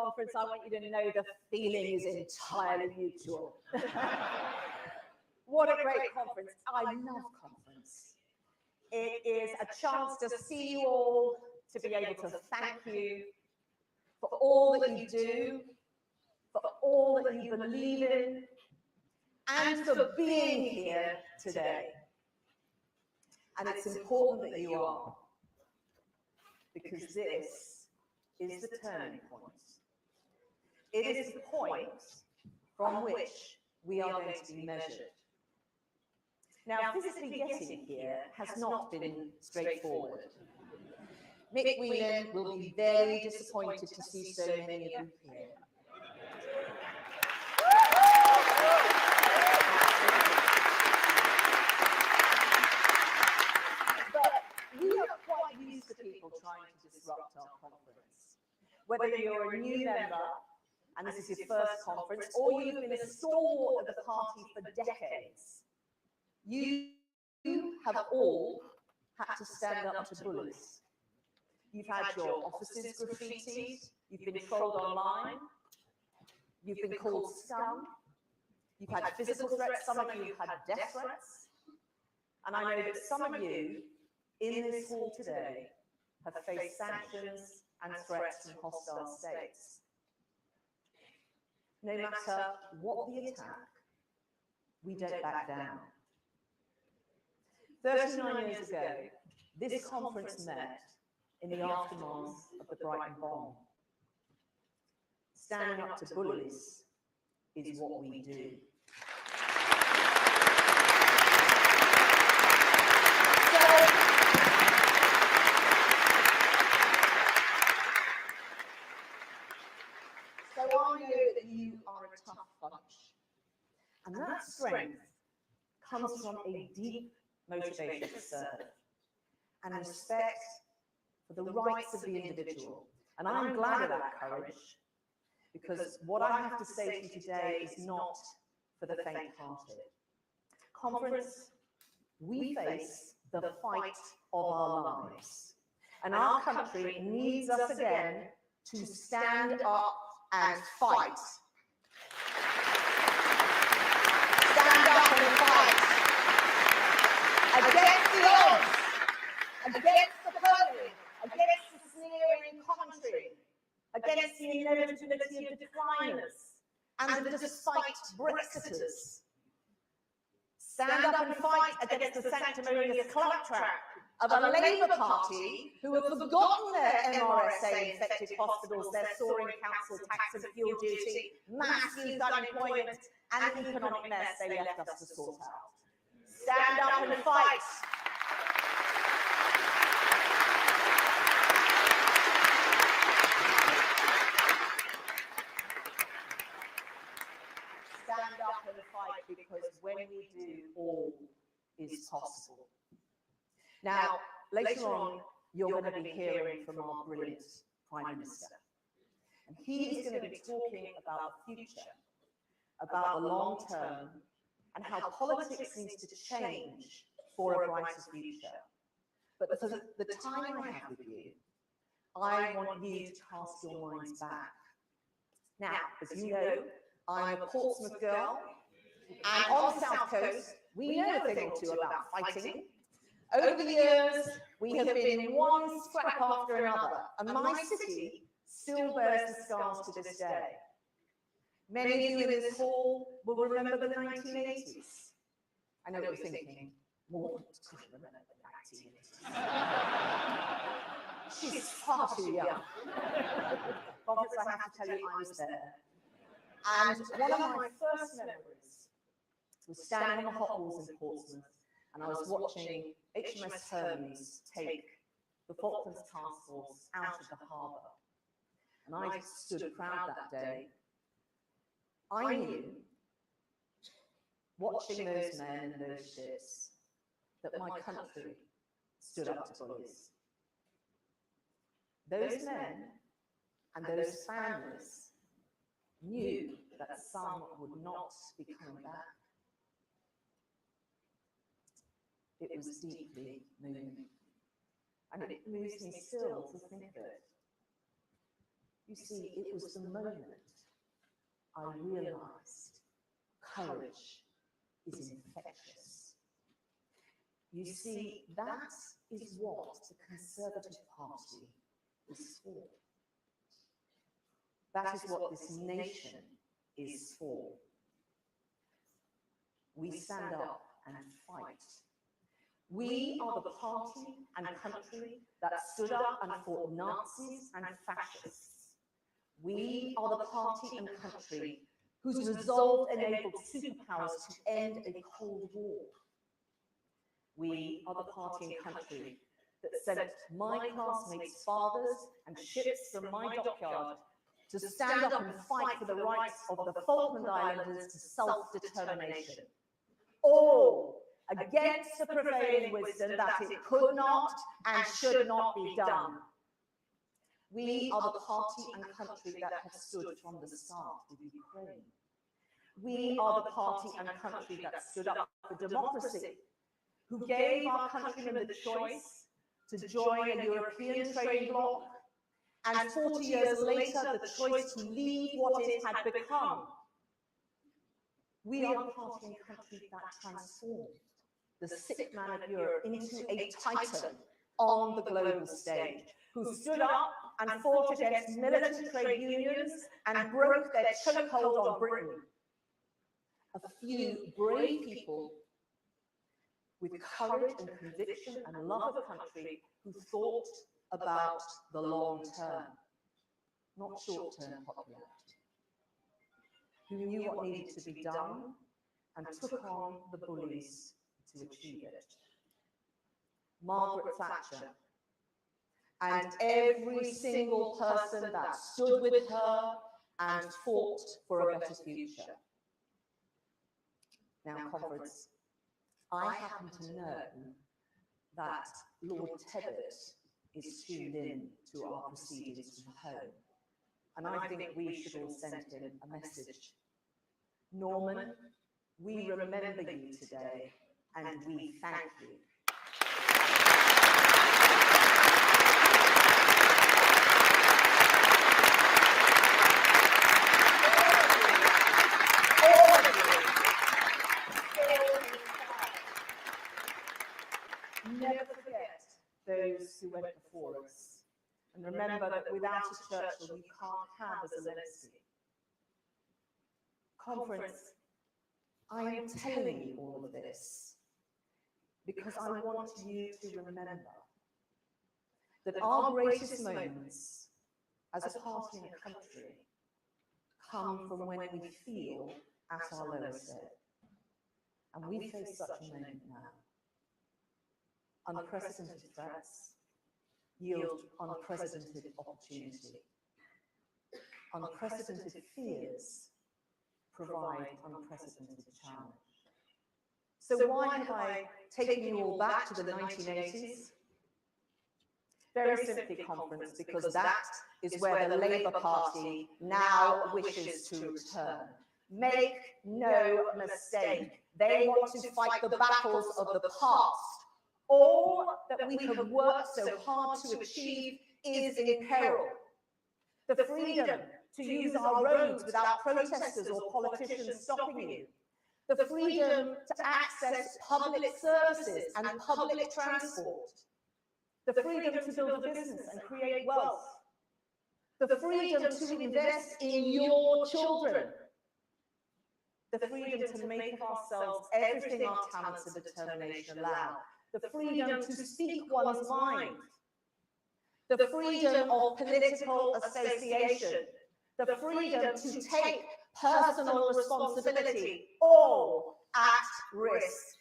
conference, I want you to know the feeling is entirely mutual. What a great conference. I love conference. It is a chance to see you all, to be able to thank you for all that you do, for all that you believe in, and for being here today. And it's important that you are, because this is the turning point. It is the point from which we are going to be measured. Now, physically getting here has not been straightforward. Mick Whelan will be very disappointed to see so many of you here. But we are quite used to people trying to disrupt our conference. Whether you're a new member, and this is your first conference, or you've been a stalwart of the party for decades, you have all had to stand up to bullies. You've had your offices graffitied, you've been trolled online, you've been called scum, you've had physical threats, some of you have had death threats, and I know that some of you in this hall today have faced sanctions and threats from hostile states. No matter what the attack, we don't back down. 39 years ago, this conference met in the aftermath of the Brighton bomb. Standing up to bullies is what we do. So I know that you are a tough bunch. And that strength comes from a deep motivation to serve and respect for the rights of the individual. And I'm glad of that courage, because what I have to say to you today is not for the faint-hearted. Conference, we face the fight of our lives. And our country needs us again to stand up and fight. Stand up and fight against the odds, against the bullying, against the sneering commentary, against the inevitability of decliners and the despite Brexiters. Stand up and fight against the sanctimonious claptrap of a Labour Party who have forgotten their MRSA-infected hospitals, their soaring council tax and fuel duty, mass youth unemployment, and the economic mess they left us to sort out. Stand up and fight. Stand up and fight, because when we do, all is possible. Now, later on, you're going to be hearing from our brilliant Prime Minister. And he is going to be talking about the future, about the long term, and how politics needs to change for a brighter future. But for the time I have with you, I want you to cast your minds back. Now, as you know, I'm a Portsmouth girl, and on the South Coast, we know a thing or two about fighting. Over the years, we have been in one scrap after another, and my city still bears the scars to this day. Many of you in this hall will remember the 1980s. I know what you're thinking, more couldn't remember the 1980s. She's far too young. Conference, I have to tell you, I was there. And one of my first memories was standing on the hot walls in Portsmouth, and I was watching HMS Hermes take the Falklands Task Force out of the harbour. And I stood proud that day. I knew, watching those men and those ships, that my country stood up to bullies. Those men and those families knew that some would not be coming back. It was deeply moving, and it moves me still to think of it. You see, it was the moment I realised courage is infectious. You see, that is what the Conservative Party is for. That is what this nation is for. We stand up and fight. We are the party and country that stood up and fought Nazis and fascists. We are the party and country whose resolve enabled superpowers to end a Cold War. We are the party and country that sent my classmates' fathers and ships from my dockyard to stand up and fight for the rights of the Falkland Islanders to self-determination. All against the prevailing wisdom that it could not and should not be done. We are the party and country that have stood from the start with Ukraine. We are the party and country that stood up for democracy, who gave our countrymen the choice to join a European trading bloc, and 40 years later, the choice to leave what it had become. We are the party and country that transformed the sick man of Europe into a titan on the global stage, who stood up and fought against militant trade unions and broke their chokehold on Britain. A few brave people with courage and conviction and love of country who thought about the long term, not short-term popularity, who knew what needed to be done and took on the bullies to achieve it. Margaret Thatcher and every single person that stood with her and fought for a better future. Now, conference, I happen to know that Lord Tebbit is tuned in to our proceedings from home, and I think we should all send him a message. Norman, we remember you today, and we thank you. Never forget those who went before us, and remember that without a Churchill, you can't have a Zelensky. Conference, I am telling you all of this because I want you to remember that our greatest moments as a party and a country come from when we feel at our lowest ebb. And we face such a moment now. Unprecedented threats yield unprecedented opportunity. Unprecedented fears provide unprecedented challenge. So why have I taken you all back to the 1980s? Very simply, conference, because that is where the Labour Party now wishes to return. Make no mistake, they want to fight the battles of the past. All that we have worked so hard to achieve is in peril. The freedom to use our roads without protesters or politicians stopping you. The freedom to access public services and public transport. The freedom to build a business and create wealth. The freedom to invest in your children. The freedom to make of ourselves everything our talents and determination allow. The freedom to speak one's mind. The freedom of political association. The freedom to take personal responsibility, all at risk.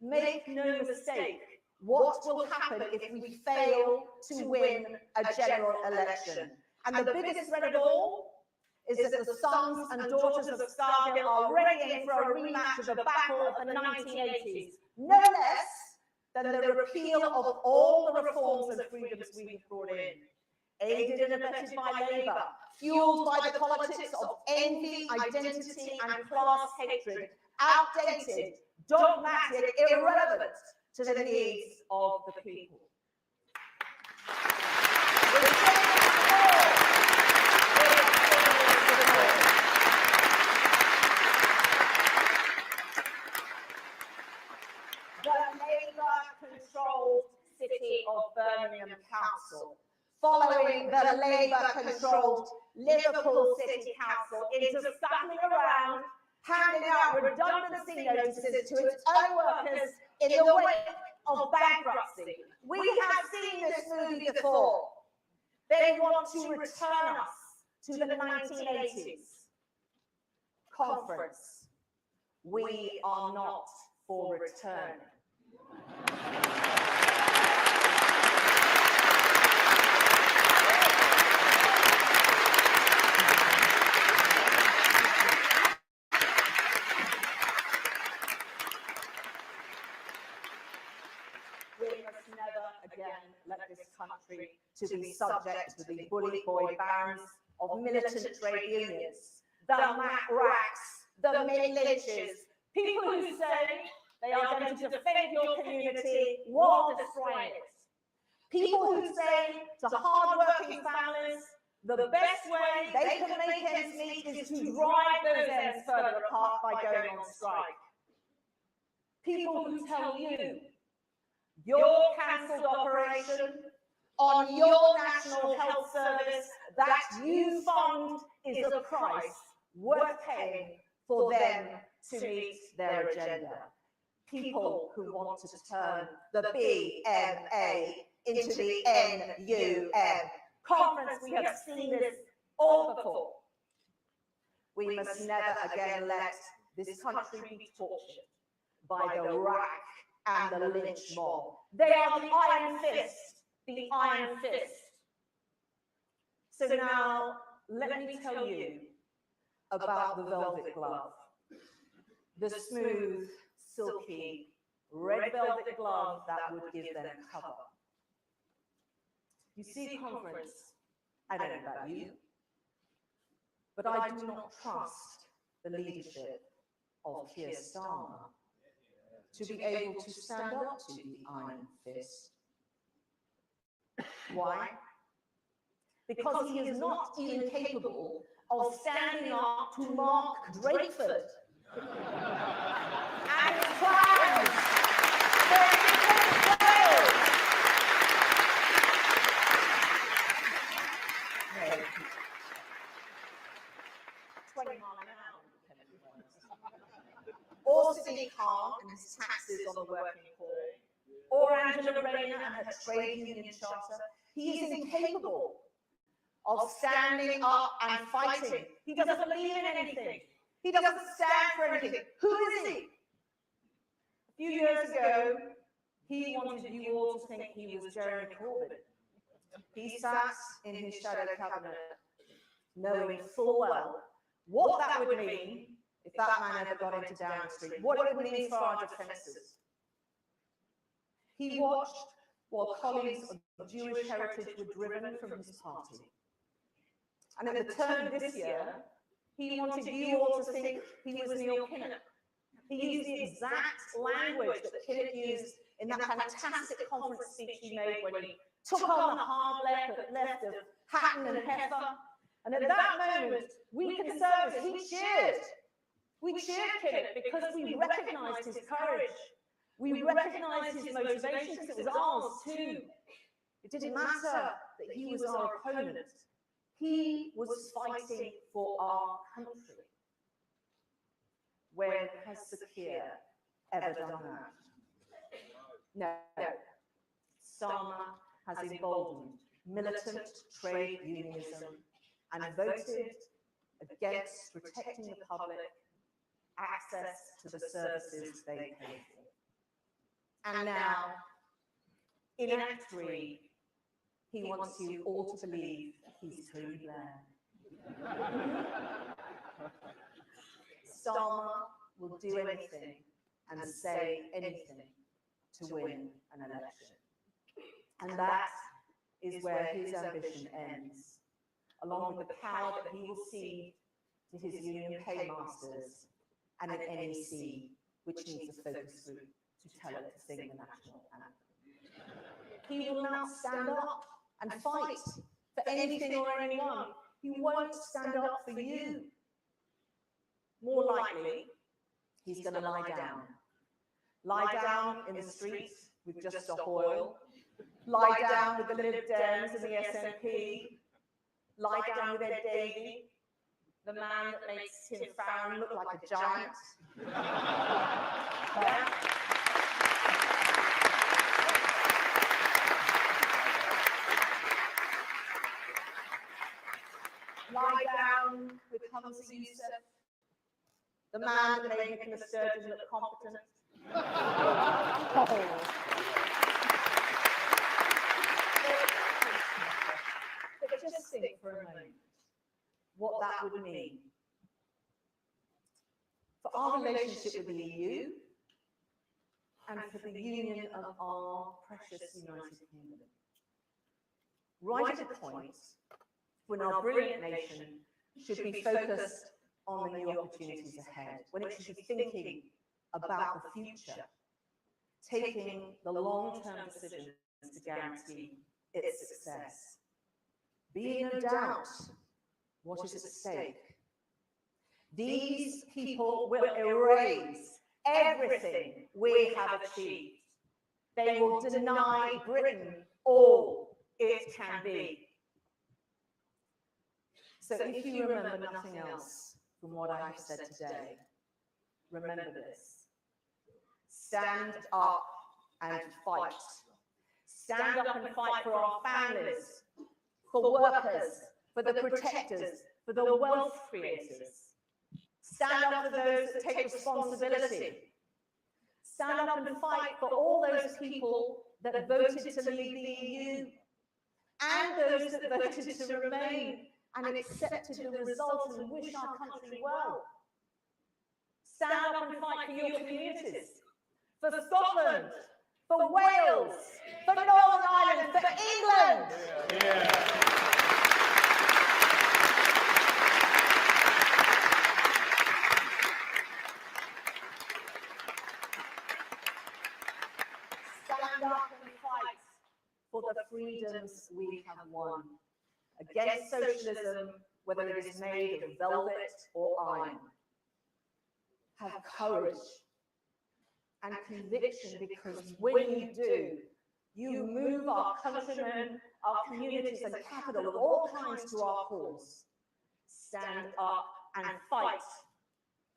Make no mistake, what will happen if we fail to win a general election? And the biggest threat of all is that the sons and daughters of Scargill are readying for a rematch of the battle of the 1980s, no less than the repeal of all the reforms and freedoms we have brought in, aided and abetted by Labour, fueled by the politics of envy, identity and class hatred, outdated, dogmatic, irrelevant to the needs of the people. We're saying it all. Council, following the Labour-controlled Liverpool City Council into scuttling around, handing out redundancy notices to its own workers in the wake of bankruptcy. We have seen this movie before. They want to return us to the 1980s. Conference. We are not for return. Again, let this country to be subject to the bully boy barons of militant trade unions, the Mac Racks, the Mid-Lynches, people who say they are going to defend your community while destroying it. People who say to hard-working families, the best way they can make ends meet is to drive those ends further apart by going on strike. People who tell you your cancelled operation on your National Health Service that you fund is a price worth paying for them to meet their agenda. People who want to turn the BMA into the NUM. Conference, we have seen this all before. We must never again let this country be tortured by the rack and the lynch mob. They are the iron fist, the iron fist. So now, let me tell you about the velvet glove. The smooth, silky, red velvet glove that would give them cover. You see, Conference, I don't know about you, but I do not trust the leadership of Keir Starmer to be able to stand up to the iron fist. Why? Because he is not even capable of standing up to Mark Drakeford and his plans for England Wales. No. 20 mile an hour. Or Sadiq Khan and his taxes on the working poor, or Angela Rayner and her trade union charter. He is incapable of standing up and fighting. He doesn't believe in anything. He doesn't stand for anything. Who is he? A few years ago, he wanted you all to think he was Jeremy Corbyn. He sat in his shadow cabinet, knowing full well what that would mean if that man ever got into Downing Street, what it would mean for our defences. He watched while colleagues of Jewish heritage were driven from his party. And at the turn of this year, he wanted you all to think he was Neil Kinnock. He used the exact language that Kinnock used in that fantastic conference speech he made when he took on the hard left of Hatton and Heffer. And at that moment, we Conservatives, we cheered. We cheered Kinnock because we recognised his courage. We recognised his motivation because it was ours too. It didn't matter that he was our opponent. He was fighting for our country. When has Sir Keir ever done that? No. Starmer has emboldened militant trade unionism and voted against protecting the public access to the services they pay for. And now, in Act 3, he wants you all to believe he's Tony Blair. Starmer will do anything and say anything to win an election. And that is where his ambition ends, along with the power that he will cede to his union paymasters and an NEC, which needs a focus group to tell it to sing the national anthem. He will not stand up and fight for anything or anyone. He won't stand up for you. More likely, he's going to lie down. Lie down in the streets with just a hoil, lie down with the Lib Dems and the SNP, lie down with Ed Davey, the man that makes Tim Farron look like a giant. Yeah. Lie down with Hamza Youssef, the man that made Nicola Sturgeon look competent. But just think for a moment what that would mean for our relationship with the EU and for the union of our precious United Kingdom. Right at the point when our brilliant nation should be focused on the new opportunities ahead, when it should be thinking about the future, taking the long-term decisions to guarantee its success. Be in no doubt what is at stake. These people will erase everything we have achieved. They will deny Britain all it can be. So if you remember nothing else from what I have said today, remember this. Stand up and fight. Stand up and fight for our families, for workers, for the protectors, for the wealth creators. Stand up for those that take responsibility. Stand up and fight for all those people that voted to leave the EU and those that voted to remain and accepted the result and wish our country well. Stand up and fight for your communities, for Scotland, for Wales, for Northern Ireland, for England. Yeah. Stand up and fight for the freedoms we have won. Against socialism, whether it is made of velvet or iron. Have courage and conviction, because when you do, you move our countrymen, our communities and capital of all kinds to our cause. Stand up and fight,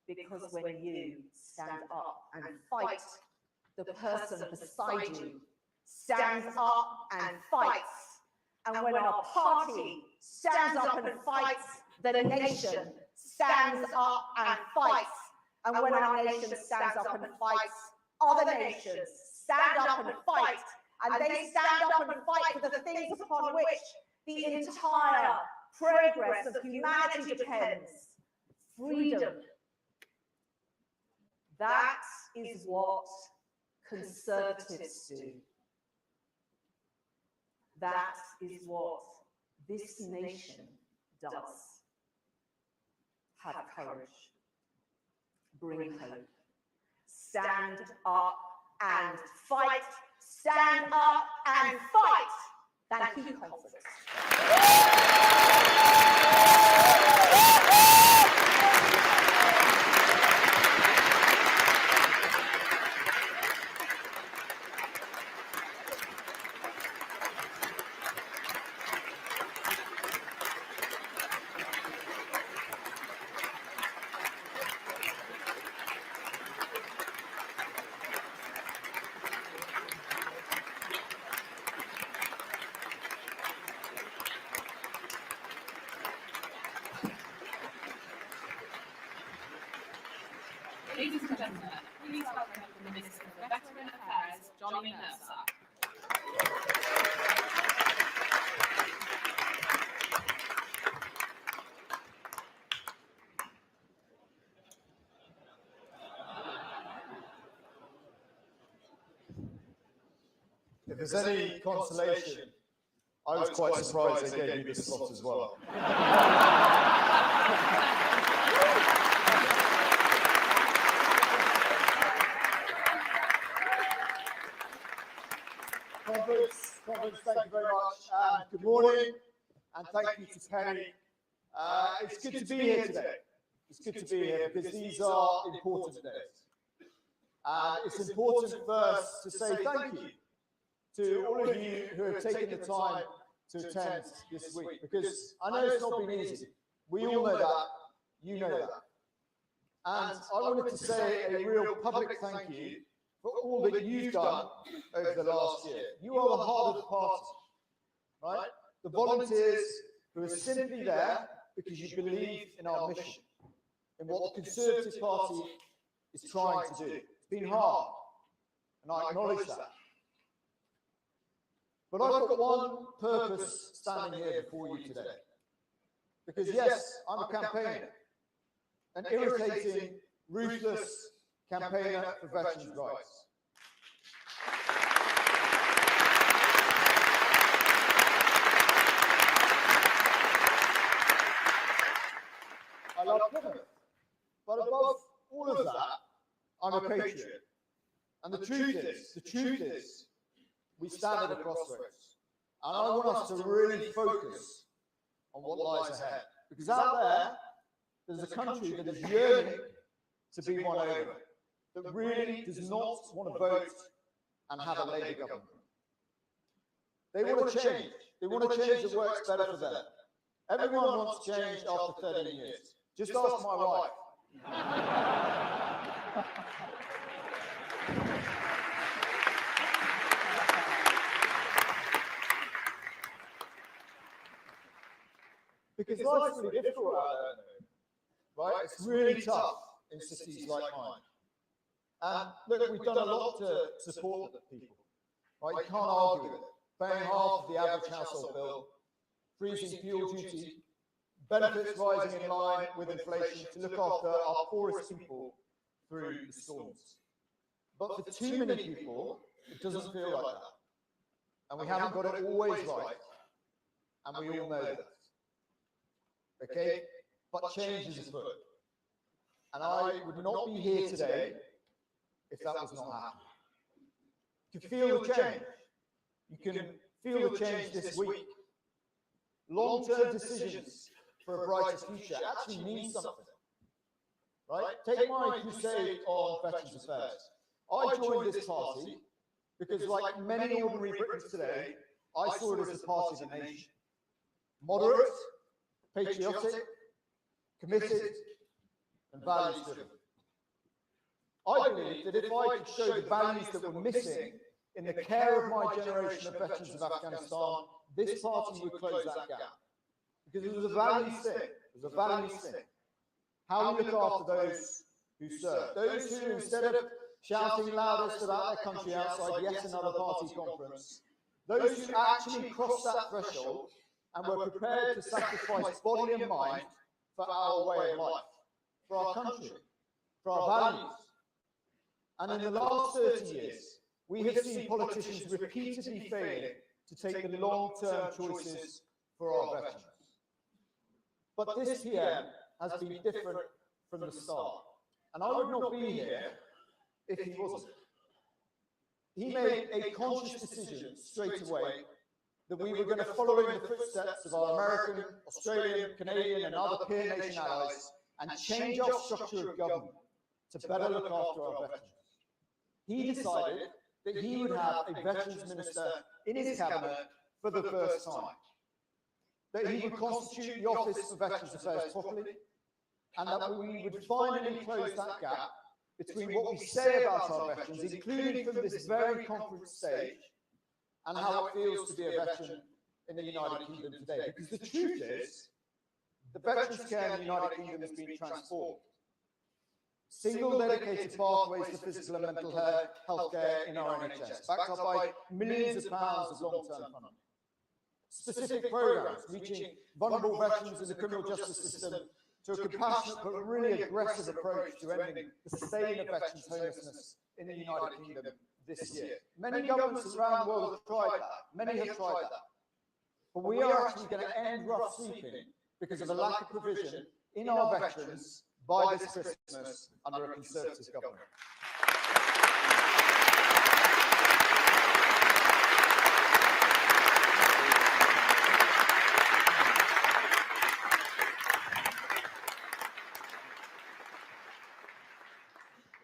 because when you stand up and fight, the person beside you stands up and fights. And when our party stands up and fights, the nation stands up and fights. And when our nation stands up and fights, other nations stand up and fight. And they stand up and fight for the things upon which the entire progress of humanity depends. Freedom. That is what conservatives do. That is what this nation does. Have courage. Bring hope. Stand up and fight. Stand up and fight. Thank you, Conference. Ladies and gentlemen, please welcome the Minister for Veteran Affairs, Johnny Mercer. If there's any consolation, I was quite surprised they gave me this slot as well. Conference, thank you very much. Good morning, and thank you to Penny. It's good to be here today. It's good to be here because these are important days. It's important first to say thank you to all of you who have taken the time to attend this week, because I know it's not been easy. We all know that. You know that. And I wanted to say a real public thank you for all that you've done over the last year. You are the heart of the party, right? The volunteers who are simply there because you believe in our mission, in what the Conservative Party is trying to do. It's been hard, and I acknowledge that. But I've got one purpose standing here before you today. Because yes, I'm a campaigner, an irritating, ruthless campaigner for veterans' rights. I love Plymouth, but above all of that, I'm a patriot. And the truth is, we stand at a crossroads. And I want us to really focus on what lies ahead. Because out there, there's a country that is yearning to be won over, that really does not want to vote and have a Labour government. They want to change. They want a change that works better for them. Everyone wants change after 13 years. Just ask my wife. Because life's really difficult out there, right? It's really tough in cities like mine. And look, we've done a lot to support the people, right? You can't argue with it. Paying half of the average household bill, freezing fuel duty, benefits rising in line with inflation to look after our poorest people through the storms. But for too many people, it doesn't feel like that. And we haven't got it always right. And we all know that. Okay? But change is afoot. And I would not be here today if that was not happening. You can feel the change. You can feel the change this week. Long-term decisions for a brighter future actually mean something. Right? Take my crusade on Veterans Affairs. I joined this party because, like many ordinary Britons today, I saw it as the party of the nation. Moderate, patriotic, committed, and values-driven. I believe that if I could show the values that were missing in the care of my generation of veterans of Afghanistan, this party would close that gap. Because it was a values thing. It was a values thing. How we look after those who serve. Those who, instead of shouting loudest about their country outside yet another party conference, those who actually crossed that threshold and were prepared to sacrifice body and mind for our way of life, for our country, for our values. And in the last 30 years, we have seen politicians repeatedly failing to take the long-term choices for our veterans. But this PM has been different from the start. And I would not be here if he wasn't. He made a conscious decision straight away that we were going to follow in the footsteps of our American, Australian, Canadian, and other peer nation allies and change our structure of government to better look after our veterans. He decided that he would have a veterans minister in his cabinet for the first time, that he would constitute the Office for Veterans Affairs properly, and that we would finally close that gap between what we say about our veterans, including from this very conference stage, and how it feels to be a veteran in the United Kingdom today. Because the truth is, the veterans care in the United Kingdom has been transformed. Single dedicated pathways to physical and mental health care in our NHS, backed up by millions of pounds of long-term funding. Specific programmes reaching vulnerable veterans in the criminal justice system to a compassionate but really aggressive approach to ending the stain of veterans' homelessness in the United Kingdom this year. Many governments around the world have tried that. Many have tried that. But we are actually going to end rough sleeping because of a lack of provision in our veterans by this Christmas under a Conservative government.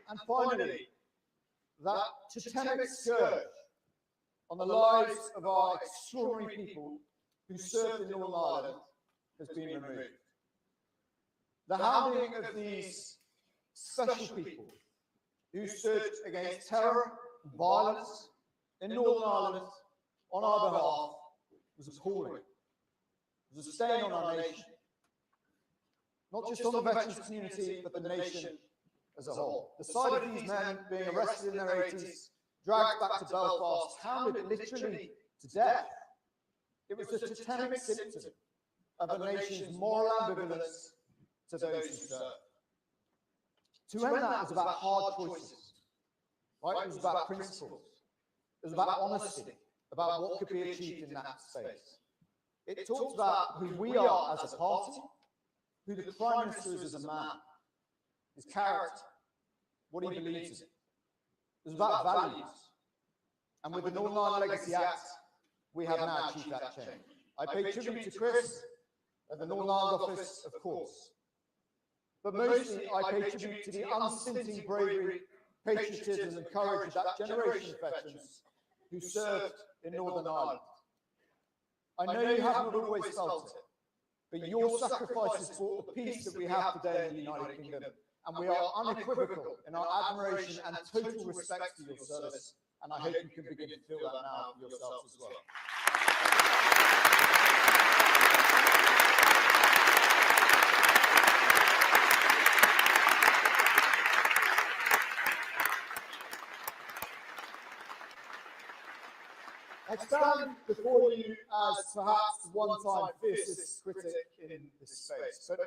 And finally, that totemic scourge on the lives of our extraordinary people who served in Northern Ireland has been removed. The hounding of these special people who stood against terror and violence in Northern Ireland on our behalf was appalling. It was a stain on our nation, not just on the veterans community, but the nation as a whole. The sight of these men being arrested in their 80s, dragged back to Belfast, hounded literally to death. It was a totemic symptom of a nation's moral ambivalence to those who serve. To end that was about hard choices, right? It was about principles. It was about honesty, about what could be achieved in that space. It talked about who we are as a party, who the Prime Minister is as a man, his character, what he believes in. It was about values. And with the Northern Ireland Legacy Act, we have now achieved that change. I pay tribute to Chris and the Northern Ireland Office, of course. But mostly, I pay tribute to the unstinting bravery, patriotism and courage of that generation of veterans who served in Northern Ireland. I know you haven't always felt it, but your sacrifices brought the peace that we have today in the United Kingdom, and we are unequivocal in our admiration and total respect for your service, and I hope you can begin to feel that now for yourselves as well. I stand before you as perhaps one-time fiercest critic in this space, but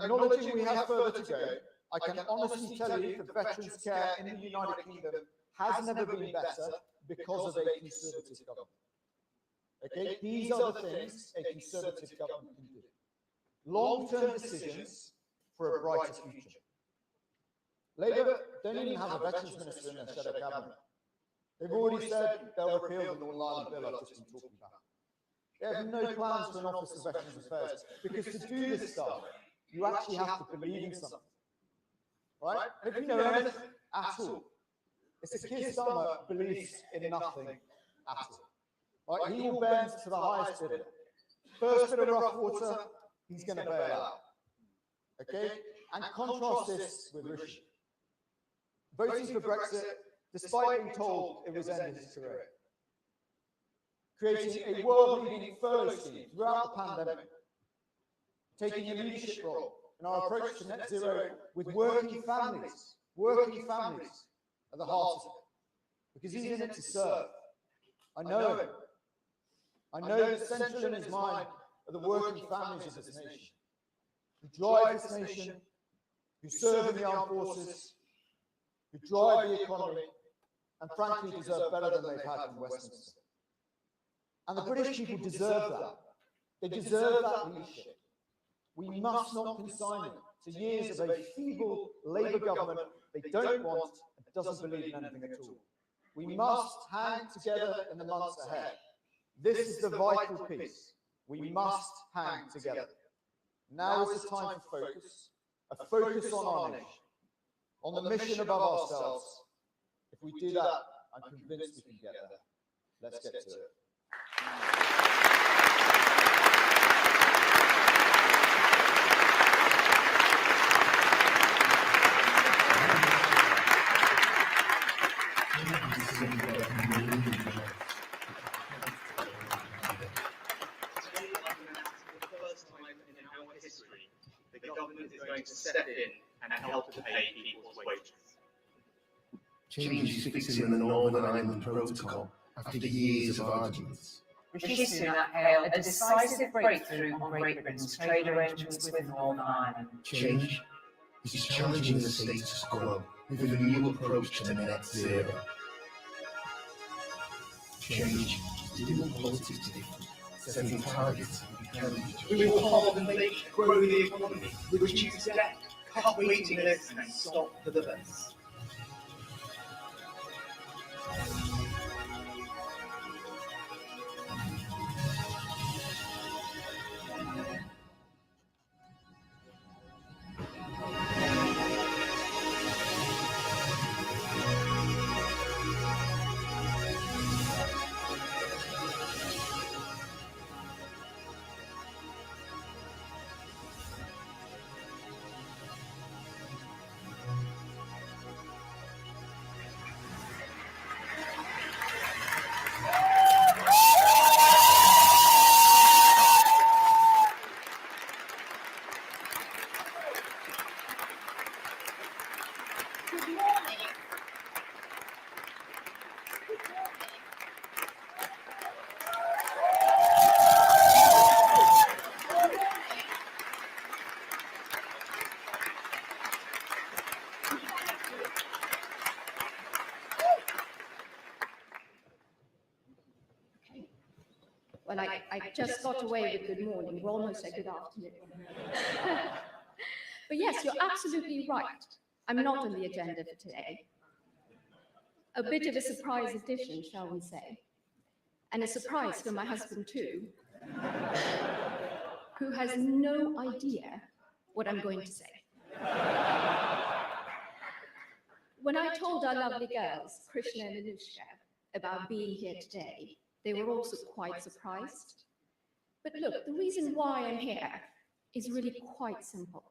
acknowledging we have further to go, I can honestly tell you that veterans' care in the United Kingdom has never been better because of a Conservative government. Okay, these are the things a Conservative government can do. Long-term decisions for a brighter future. Labour don't even have a veterans minister in their shadow cabinet. They've already said they'll repeal the Northern Ireland Bill I've just been talking about. They have no plans for an Office of Veterans Affairs, because to do this stuff, you actually have to believe in something. Right? And if you know anything at all, it's a Keir Starmer believes in nothing at all. Right? He will bend to the highest bidder. First bit of rough water, he's going to bail out. Okay? And contrast this with Rishi. Voting for Brexit, despite being told it was ending his career. Creating a world-leading furlough scheme throughout the pandemic. Taking a leadership role in our approach to net zero with working families at the heart of it. Because he's in it to serve. I know him. I know that central in his mind are the working families of this nation. Who drive this nation, who serve in the armed forces, who drive the economy, and frankly deserve better than they've had from Westminster. And the British people deserve that. They deserve that leadership. We must not consign them to years of a feeble Labour government they don't want and doesn't believe in anything at all. We must hang together in the months ahead. This is the vital piece. We must hang together. Now is the time for focus, a focus on our nation, on the mission above ourselves. If we do that, I'm convinced we can get there. Let's get to it. The government is going to step in and help to pay people's wages. Change is fixing the Northern Ireland Protocol after years of arguments. Rishi Sunak hailed a decisive breakthrough on Great Britain's trade arrangements with Northern Ireland. Change is challenging the status quo with a new approach to net zero. Change is doing politics different, setting targets. We will halve inflation, grow the economy, reduce debt, cut waiting lists and stop the debates. Well, I just got away with good morning. We're almost at good afternoon. But yes, you're absolutely right. I'm not on the agenda for today. A bit of a surprise addition, shall we say. And a surprise for my husband too, who has no idea what I'm going to say. When I told our lovely girls, Krishna and Anushka, about being here today, they were also quite surprised. But look, the reason why I'm here is really quite simple.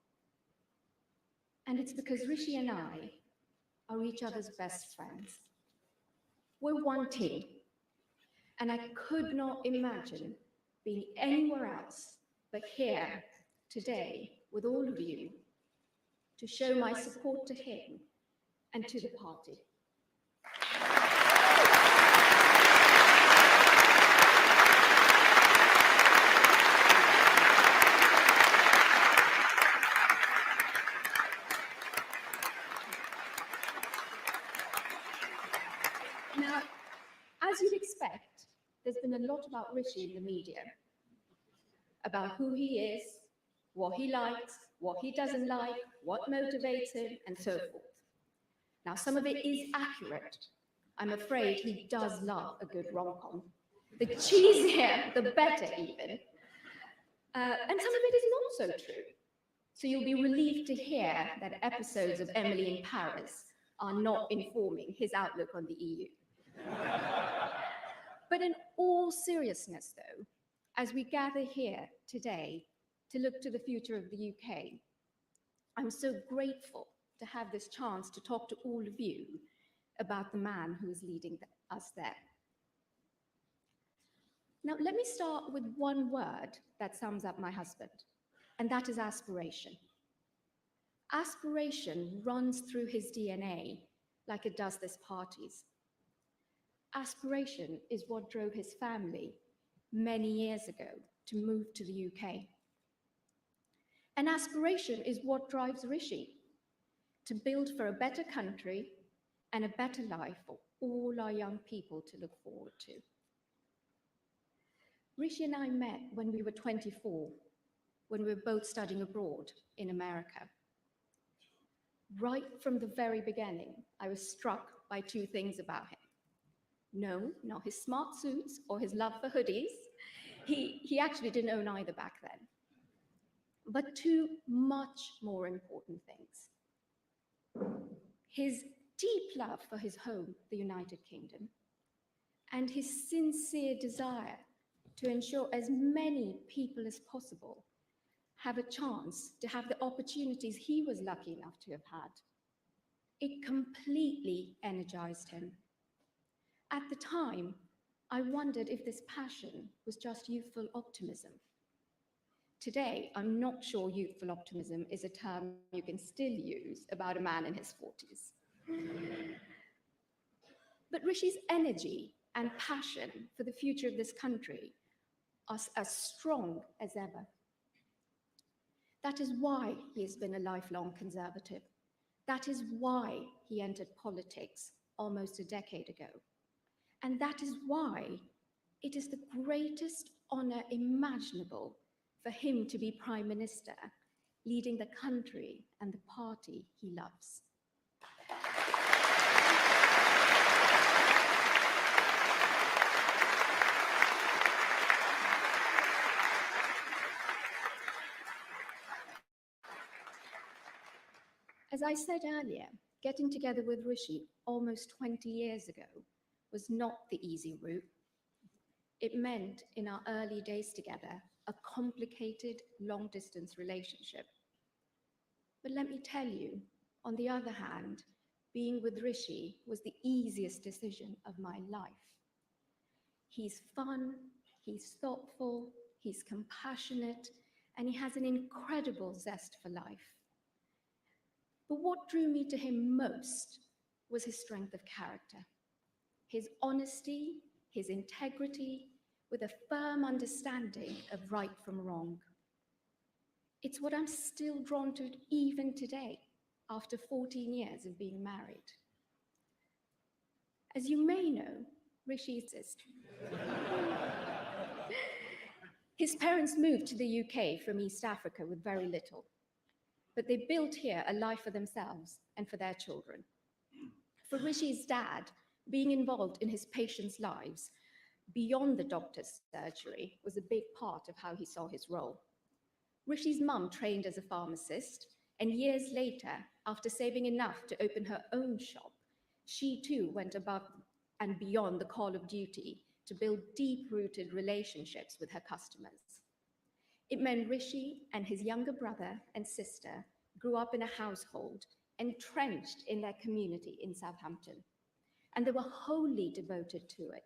And it's because Rishi and I are each other's best friends. We're one team. And I could not imagine being anywhere else but here today with all of you to show my support to him and to the party. Now, as you'd expect, there's been a lot about Rishi in the media, about who he is, what he likes, what he doesn't like, what motivates him, and so forth. Now, some of it is accurate. I'm afraid he does love a good rom-com. The cheesier, the better even. And some of it is not so true. So you'll be relieved to hear that episodes of Emily in Paris are not informing his outlook on the EU. But in all seriousness, though, as we gather here today to look to the future of the UK, I'm so grateful to have this chance to talk to all of you about the man who is leading us there. Now, let me start with one word that sums up my husband, and that is aspiration. Aspiration runs through his DNA like it does this party's. Aspiration is what drove his family many years ago to move to the UK. And aspiration is what drives Rishi to build for a better country and a better life for all our young people to look forward to. Rishi and I met when we were 24, when we were both studying abroad in America. Right from the very beginning, I was struck by two things about him. No, not his smart suits or his love for hoodies. He actually didn't own either back then. But two much more important things. His deep love for his home, the United Kingdom, and his sincere desire to ensure as many people as possible have a chance to have the opportunities he was lucky enough to have had. It completely energized him. At the time, I wondered if this passion was just youthful optimism. Today, I'm not sure youthful optimism is a term you can still use about a man in his 40s. But Rishi's energy and passion for the future of this country are as strong as ever. That is why he has been a lifelong conservative. That is why he entered politics almost a decade ago. And that is why it is the greatest honor imaginable for him to be Prime Minister, leading the country and the party he loves. As I said earlier, getting together with Rishi almost 20 years ago was not the easy route. It meant, in our early days together, a complicated, long-distance relationship. But let me tell you, on the other hand, being with Rishi was the easiest decision of my life. He's fun, he's thoughtful, he's compassionate, and he has an incredible zest for life. But what drew me to him most was his strength of character, his honesty, his integrity, with a firm understanding of right from wrong. It's what I'm still drawn to even today, after 14 years of being married. As you may know, Rishi is His parents moved to the UK from East Africa with very little, but they built here a life for themselves and for their children. For Rishi's dad, being involved in his patients' lives beyond the doctor's surgery was a big part of how he saw his role. Rishi's mum trained as a pharmacist, and years later, after saving enough to open her own shop, she too went above and beyond the call of duty to build deep-rooted relationships with her customers. It meant Rishi and his younger brother and sister grew up in a household entrenched in their community in Southampton, and they were wholly devoted to it.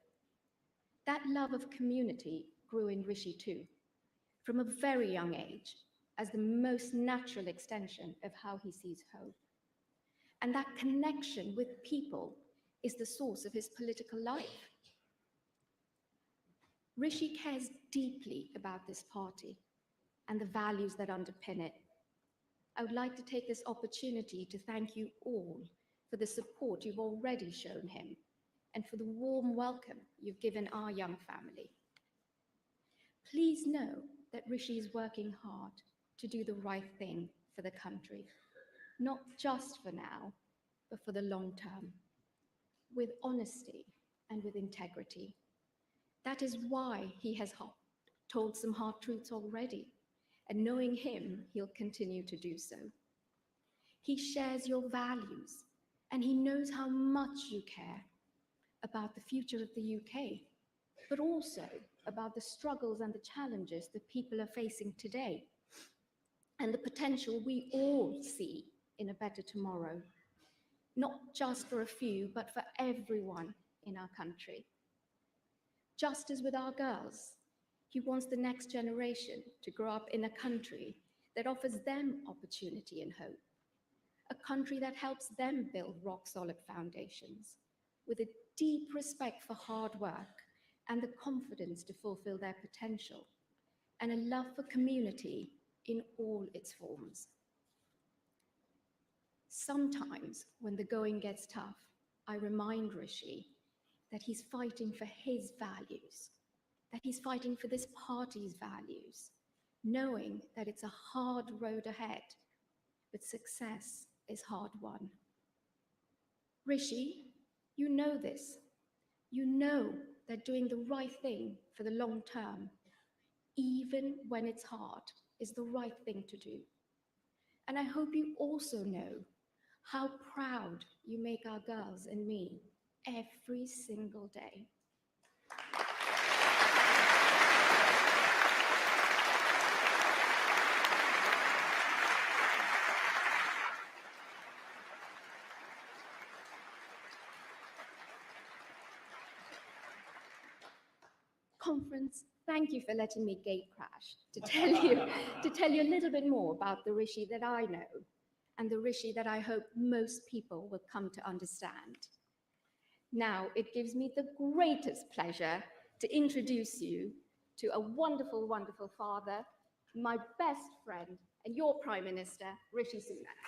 That love of community grew in Rishi too, from a very young age, as the most natural extension of how he sees home. And that connection with people is the source of his political life. Rishi cares deeply about this party and the values that underpin it. I would like to take this opportunity to thank you all for the support you've already shown him and for the warm welcome you've given our young family. Please know that Rishi is working hard to do the right thing for the country, not just for now, but for the long term, with honesty and with integrity. That is why he has told some hard truths already, and knowing him, he'll continue to do so. He shares your values, and he knows how much you care about the future of the UK, but also about the struggles and the challenges that people are facing today, and the potential we all see in a better tomorrow, not just for a few, but for everyone in our country. Just as with our girls, he wants the next generation to grow up in a country that offers them opportunity and hope, a country that helps them build rock-solid foundations, with a deep respect for hard work and the confidence to fulfill their potential, and a love for community in all its forms. Sometimes, when the going gets tough, I remind Rishi that he's fighting for his values, that he's fighting for this party's values, knowing that it's a hard road ahead, but success is hard won. Rishi, you know this. You know that doing the right thing for the long term, even when it's hard, is the right thing to do. And I hope you also know how proud you make our girls and me every single day. Conference, thank you for letting me gate crash to tell you a little bit more about the Rishi that I know and the Rishi that I hope most people will come to understand. Now, it gives me the greatest pleasure to introduce you to a wonderful, wonderful father, my best friend, and your Prime Minister, Rishi Sunak.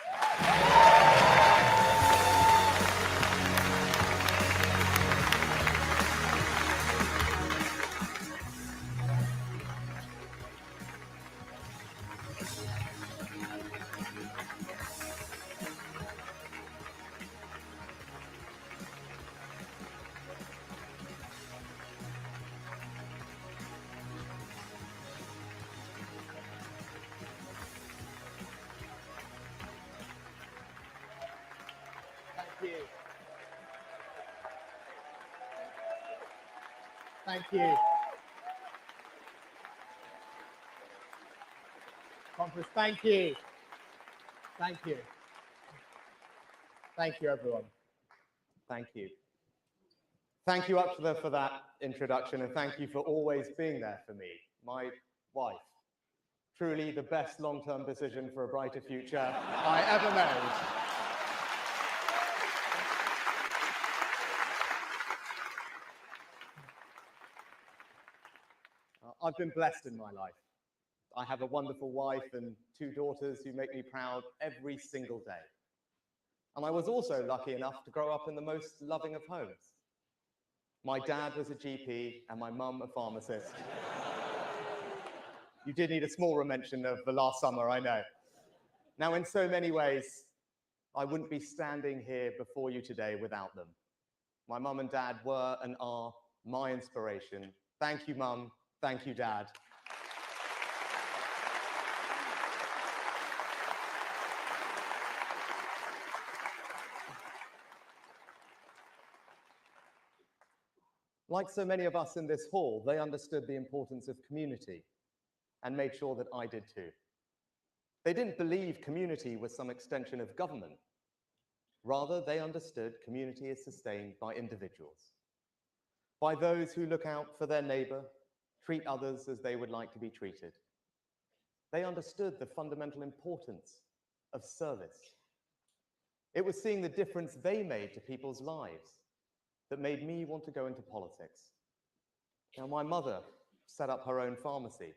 Thank you. Conference, thank you. Thank you. Thank you, everyone. Thank you. Thank you, Akshata, for that introduction, and thank you for always being there for me, my wife. Truly the best long-term decision for a brighter future I ever made. I've been blessed in my life. I have a wonderful wife and 2 daughters who make me proud every single day. And I was also lucky enough to grow up in the most loving of homes. My dad was a GP and my mum a pharmacist. You did need a small mention of the last summer, I know. Now, in so many ways, I wouldn't be standing here before you today without them. My mum and dad were and are my inspiration. Thank you, Mum. Thank you, Dad. Like so many of us in this hall, they understood the importance of community and made sure that I did too. They didn't believe community was some extension of government. Rather, they understood community is sustained by individuals, by those who look out for their neighbor, treat others as they would like to be treated. They understood the fundamental importance of service. It was seeing the difference they made to people's lives that made me want to go into politics. Now, my mother set up her own pharmacy.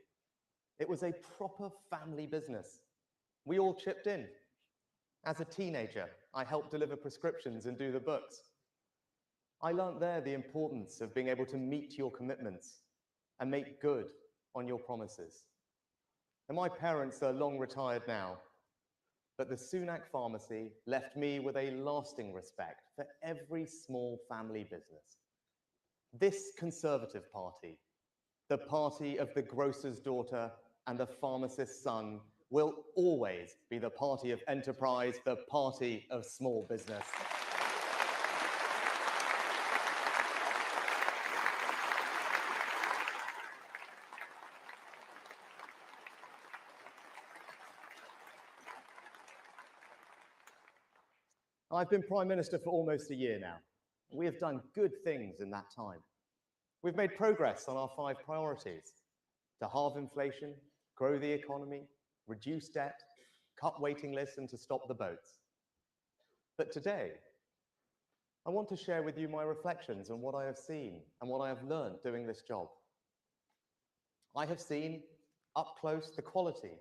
It was a proper family business. We all chipped in. As a teenager, I helped deliver prescriptions and do the books. I learned there the importance of being able to meet your commitments and make good on your promises. And my parents are long retired now, but the Sunak pharmacy left me with a lasting respect for every small family business. This Conservative Party, the party of the grocer's daughter and the pharmacist's son, will always be the party of enterprise, the party of small business. I've been Prime Minister for almost a year now. We have done good things in that time. We've made progress on our 5 priorities: to halve inflation, grow the economy, reduce debt, cut waiting lists, and to stop the boats. But today, I want to share with you my reflections on what I have seen and what I have learned doing this job. I have seen up close the quality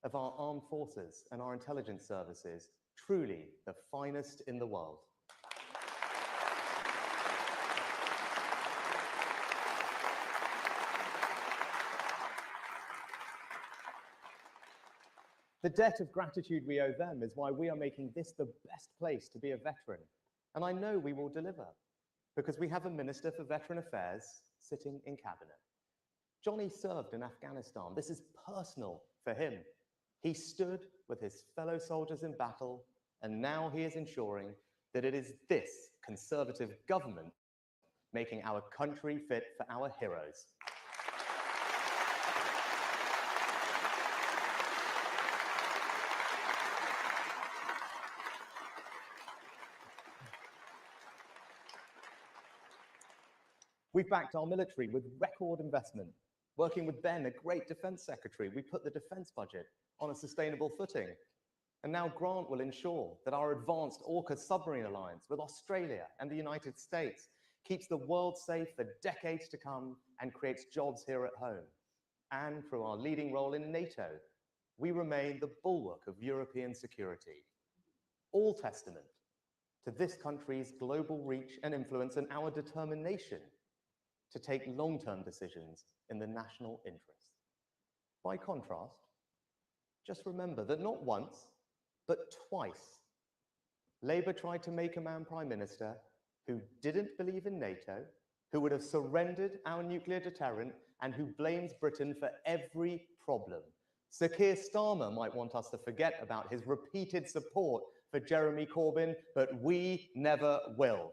of our armed forces and our intelligence services, truly the finest in the world. The debt of gratitude we owe them is why we are making this the best place to be a veteran. And I know we will deliver, because we have a Minister for Veteran Affairs sitting in Cabinet. Johnny served in Afghanistan. This is personal for him. He stood with his fellow soldiers in battle, and now he is ensuring that it is this Conservative government making our country fit for our heroes. We've backed our military with record investment. Working with Ben, a great defense secretary, we put the defense budget on a sustainable footing. And now Grant will ensure that our advanced AUKUS submarine alliance with Australia and the United States keeps the world safe for decades to come and creates jobs here at home. And through our leading role in NATO, we remain the bulwark of European security. All testament to this country's global reach and influence and our determination to take long-term decisions in the national interest. By contrast, just remember that not once, but twice, Labour tried to make a man Prime Minister who didn't believe in NATO, who would have surrendered our nuclear deterrent, and who blames Britain for every problem. Sir Keir Starmer might want us to forget about his repeated support for Jeremy Corbyn, but we never will.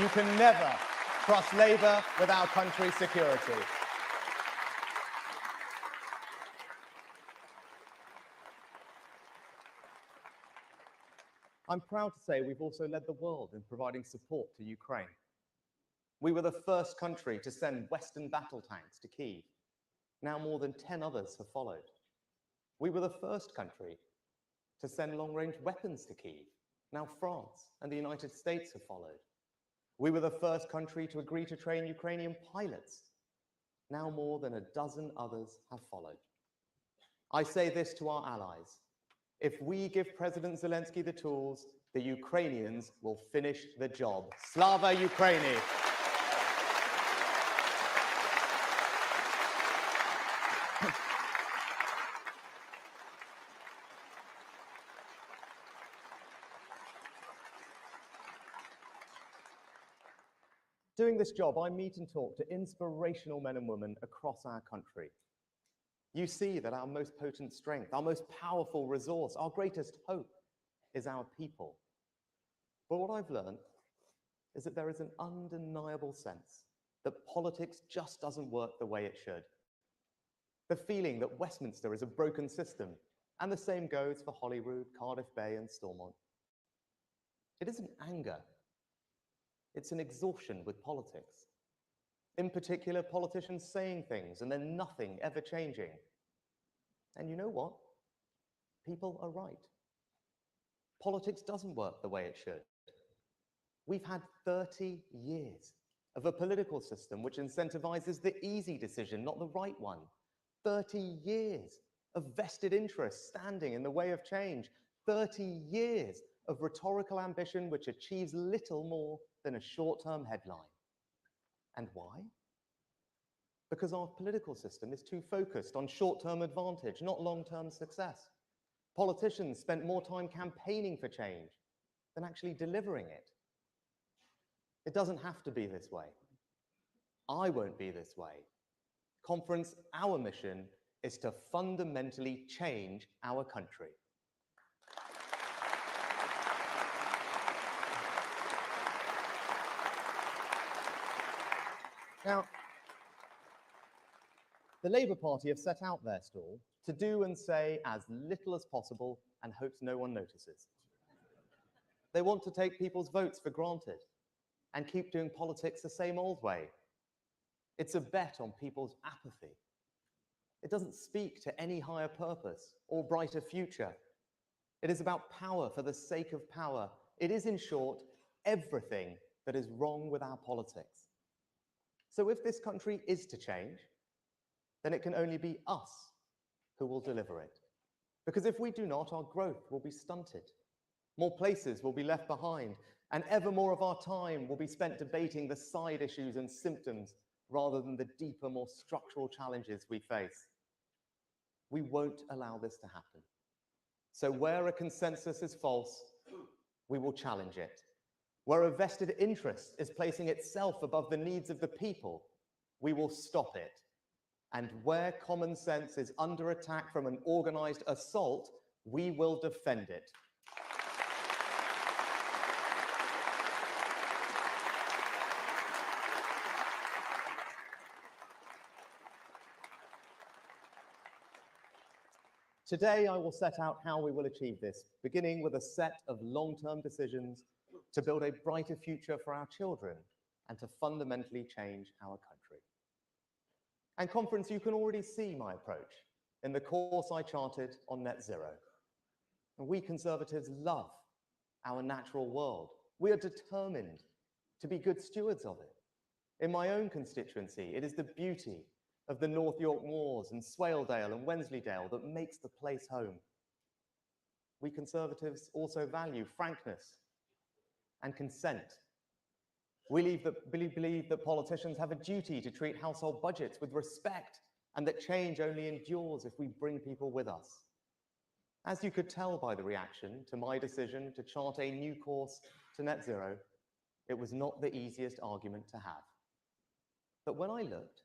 You can never trust Labour with our country's security. I'm proud to say we've also led the world in providing support to Ukraine. We were the first country to send Western battle tanks to Kyiv. Now more than 10 others have followed. We were the first country to send long-range weapons to Kyiv. Now France and the United States have followed. We were the first country to agree to train Ukrainian pilots. Now more than a dozen others have followed. I say this to our allies. If we give President Zelensky the tools, the Ukrainians will finish the job. Slava Ukraini! Doing this job, I meet and talk to inspirational men and women across our country. You see that our most potent strength, our most powerful resource, our greatest hope is our people. But what I've learned is that there is an undeniable sense that politics just doesn't work the way it should. The feeling that Westminster is a broken system, and the same goes for Holyrood, Cardiff Bay, and Stormont. It isn't anger, it's an exhaustion with politics. In particular, politicians saying things and then nothing ever changing. And you know what? People are right. Politics doesn't work the way it should. We've had 30 years of a political system which incentivizes the easy decision, not the right one. 30 years of vested interests standing in the way of change. 30 years of rhetorical ambition which achieves little more than a short-term headline. And why? Because our political system is too focused on short-term advantage, not long-term success. Politicians spent more time campaigning for change than actually delivering it. It doesn't have to be this way. I won't be this way. Conference, our mission is to fundamentally change our country. Now, the Labour Party have set out their stall to do and say as little as possible and hopes no one notices. They want to take people's votes for granted and keep doing politics the same old way. It's a bet on people's apathy. It doesn't speak to any higher purpose or brighter future. It is about power for the sake of power. It is, in short, everything that is wrong with our politics. So if this country is to change, then it can only be us who will deliver it. Because if we do not, our growth will be stunted. More places will be left behind, and ever more of our time will be spent debating the side issues and symptoms rather than the deeper, more structural challenges we face. We won't allow this to happen. So where a consensus is false, we will challenge it. Where a vested interest is placing itself above the needs of the people, we will stop it. And where common sense is under attack from an organized assault, we will defend it. Today, I will set out how we will achieve this, beginning with a set of long-term decisions to build a brighter future for our children and to fundamentally change our country. And Conference, you can already see my approach in the course I charted on net zero. And we Conservatives love our natural world. We are determined to be good stewards of it. In my own constituency, it is the beauty of the North York Moors and Swaledale and Wensleydale that makes the place home. We Conservatives also value frankness and consent. We believe that politicians have a duty to treat household budgets with respect and that change only endures if we bring people with us. As you could tell by the reaction to my decision to chart a new course to net zero, it was not the easiest argument to have. But when I looked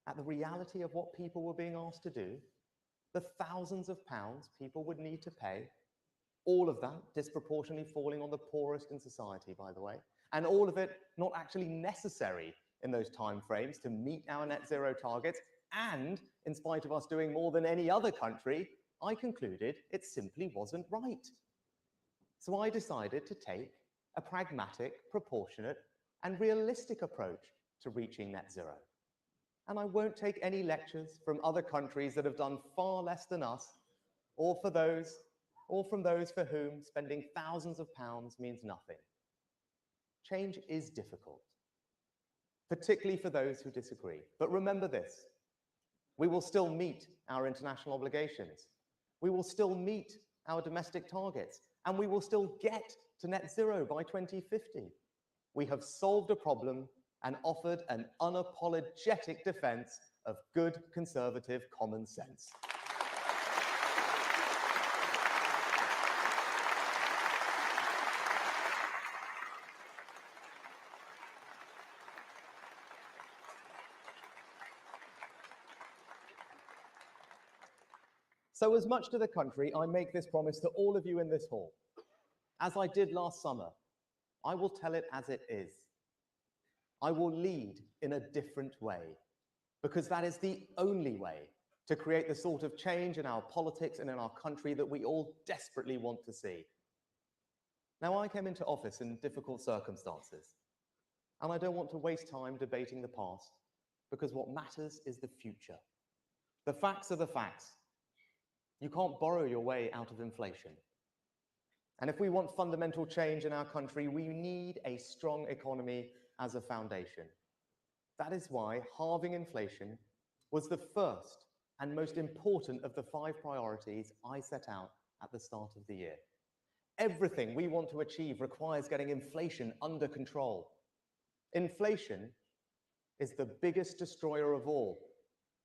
at the reality of what people were being asked to do, the thousands of pounds people would need to pay, all of that disproportionately falling on the poorest in society, by the way, and all of it not actually necessary in those timeframes to meet our net zero targets, and in spite of us doing more than any other country, I concluded it simply wasn't right. So I decided to take a pragmatic, proportionate, and realistic approach to reaching net zero. And I won't take any lectures from other countries that have done far less than us, or from those for whom spending thousands of pounds means nothing. Change is difficult, particularly for those who disagree. But remember this, we will still meet our international obligations. We will still meet our domestic targets, and we will still get to net zero by 2050. We have solved a problem and offered an unapologetic defense of good conservative common sense. So as much to the country, I make this promise to all of you in this hall. As I did last summer, I will tell it as it is. I will lead in a different way, because that is the only way to create the sort of change in our politics and in our country that we all desperately want to see. Now, I came into office in difficult circumstances, and I don't want to waste time debating the past, because what matters is the future. The facts are the facts. You can't borrow your way out of inflation. And if we want fundamental change in our country, we need a strong economy as a foundation. That is why halving inflation was the first and most important of the 5 priorities I set out at the start of the year. Everything we want to achieve requires getting inflation under control. Inflation is the biggest destroyer of all,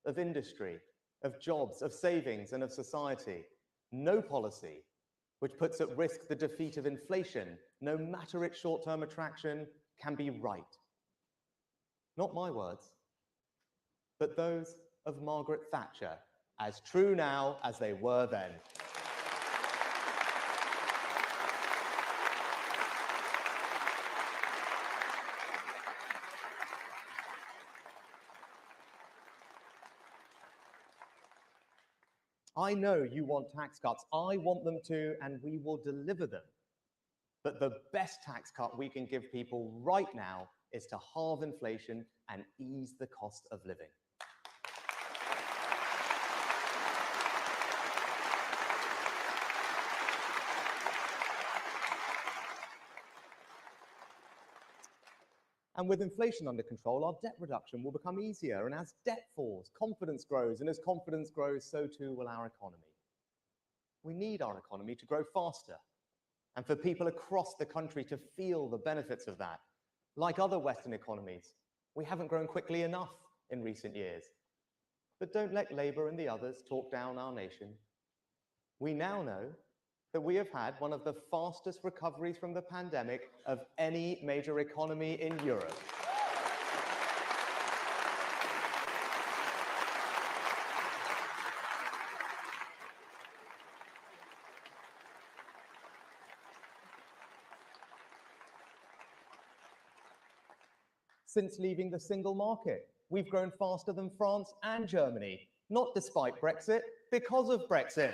of industry, of jobs, of savings, and of society. No policy which puts at risk the defeat of inflation, no matter its short-term attraction, can be right. Not my words, but those of Margaret Thatcher, as true now as they were then. I know you want tax cuts. I want them too, and we will deliver them. But the best tax cut we can give people right now is to halve inflation and ease the cost of living. And with inflation under control, our debt reduction will become easier. And as debt falls, confidence grows. And as confidence grows, so too will our economy. We need our economy to grow faster and for people across the country to feel the benefits of that. Like other Western economies, we haven't grown quickly enough in recent years. But don't let Labour and the others talk down our nation. We now know that we have had one of the fastest recoveries from the pandemic of any major economy in Europe. Since leaving the single market, we've grown faster than France and Germany, not despite Brexit, because of Brexit.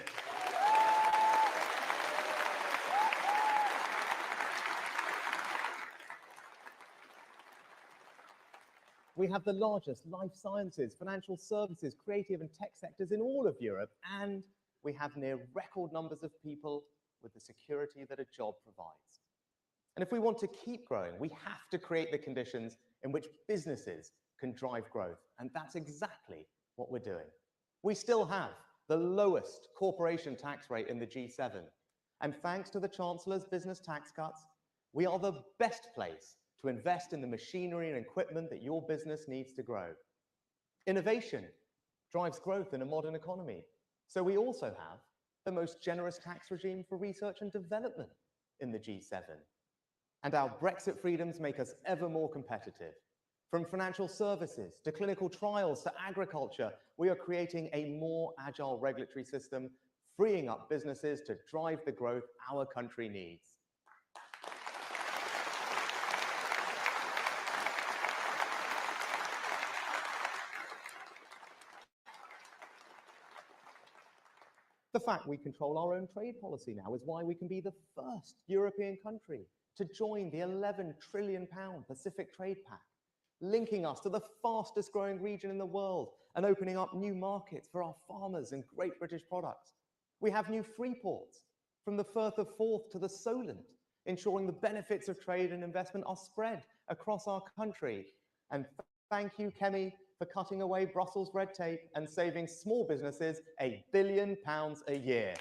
We have the largest life sciences, financial services, creative and tech sectors in all of Europe, and we have near record numbers of people with the security that a job provides. And if we want to keep growing, we have to create the conditions in which businesses can drive growth, and that's exactly what we're doing. We still have the lowest corporation tax rate in the G7, and thanks to the Chancellor's business tax cuts, we are the best place to invest in the machinery and equipment that your business needs to grow. Innovation drives growth in a modern economy. So we also have the most generous tax regime for research and development in the G7. And our Brexit freedoms make us ever more competitive. From financial services to clinical trials to agriculture, we are creating a more agile regulatory system, freeing up businesses to drive the growth our country needs. The fact we control our own trade policy now is why we can be the first European country to join the £11 trillion Pacific Trade Pact, linking us to the fastest growing region in the world and opening up new markets for our farmers and great British products. We have new free ports from the Firth of Forth to the Solent, ensuring the benefits of trade and investment are spread across our country. And thank you, Kemi, for cutting away Brussels red tape and saving small businesses £1 billion a year.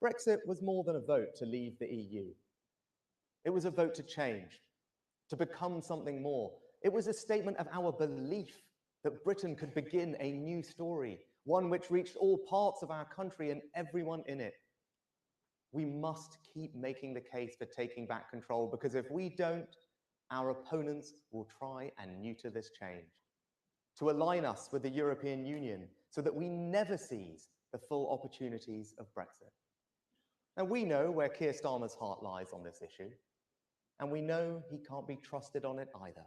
Brexit was more than a vote to leave the EU. It was a vote to change, to become something more. It was a statement of our belief that Britain could begin a new story, one which reached all parts of our country and everyone in it. We must keep making the case for taking back control, because if we don't, our opponents will try and neuter this change, to align us with the European Union so that we never seize the full opportunities of Brexit. Now, we know where Keir Starmer's heart lies on this issue, and we know he can't be trusted on it either.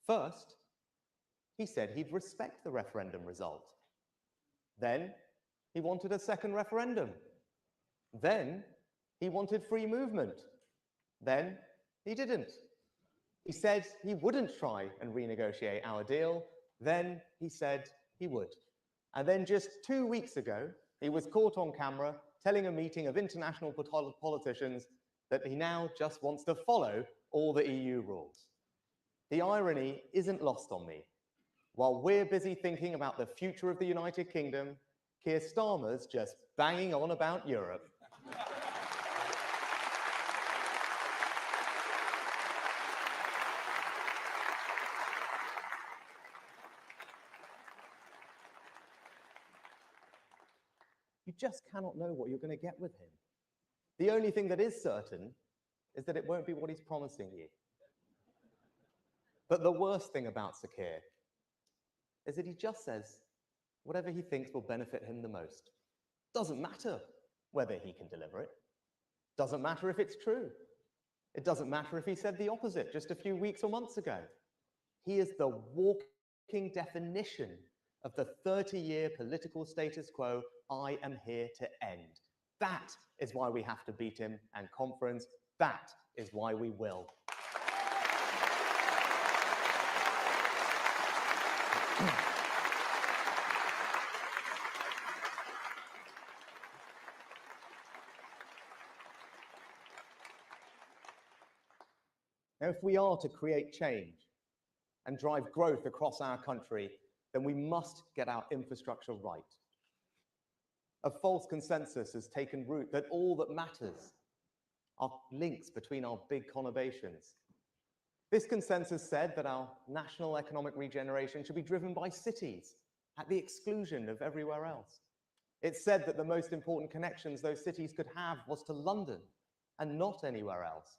First, he said he'd respect the referendum result. Then, he wanted a second referendum. Then, he wanted free movement. Then, he didn't. He said he wouldn't try and renegotiate our deal. Then, he said he would. And then just 2 weeks ago, he was caught on camera telling a meeting of international politicians that he now just wants to follow all the EU rules. The irony isn't lost on me. While we're busy thinking about the future of the United Kingdom, Keir Starmer's just banging on about Europe. You just cannot know what you're going to get with him. The only thing that is certain is that it won't be what he's promising you. But the worst thing about Sir Keir is that he just says whatever he thinks will benefit him the most. Doesn't matter whether he can deliver it. Doesn't matter if it's true. It doesn't matter if he said the opposite just a few weeks or months ago. He is the walking definition of the 30-year political status quo I am here to end. That is why we have to beat him, and conference, that is why we will. Now, if we are to create change and drive growth across our country, then we must get our infrastructure right. A false consensus has taken root that all that matters are links between our big conurbations. This consensus said that our national economic regeneration should be driven by cities at the exclusion of everywhere else. It said that the most important connections those cities could have was to London and not anywhere else.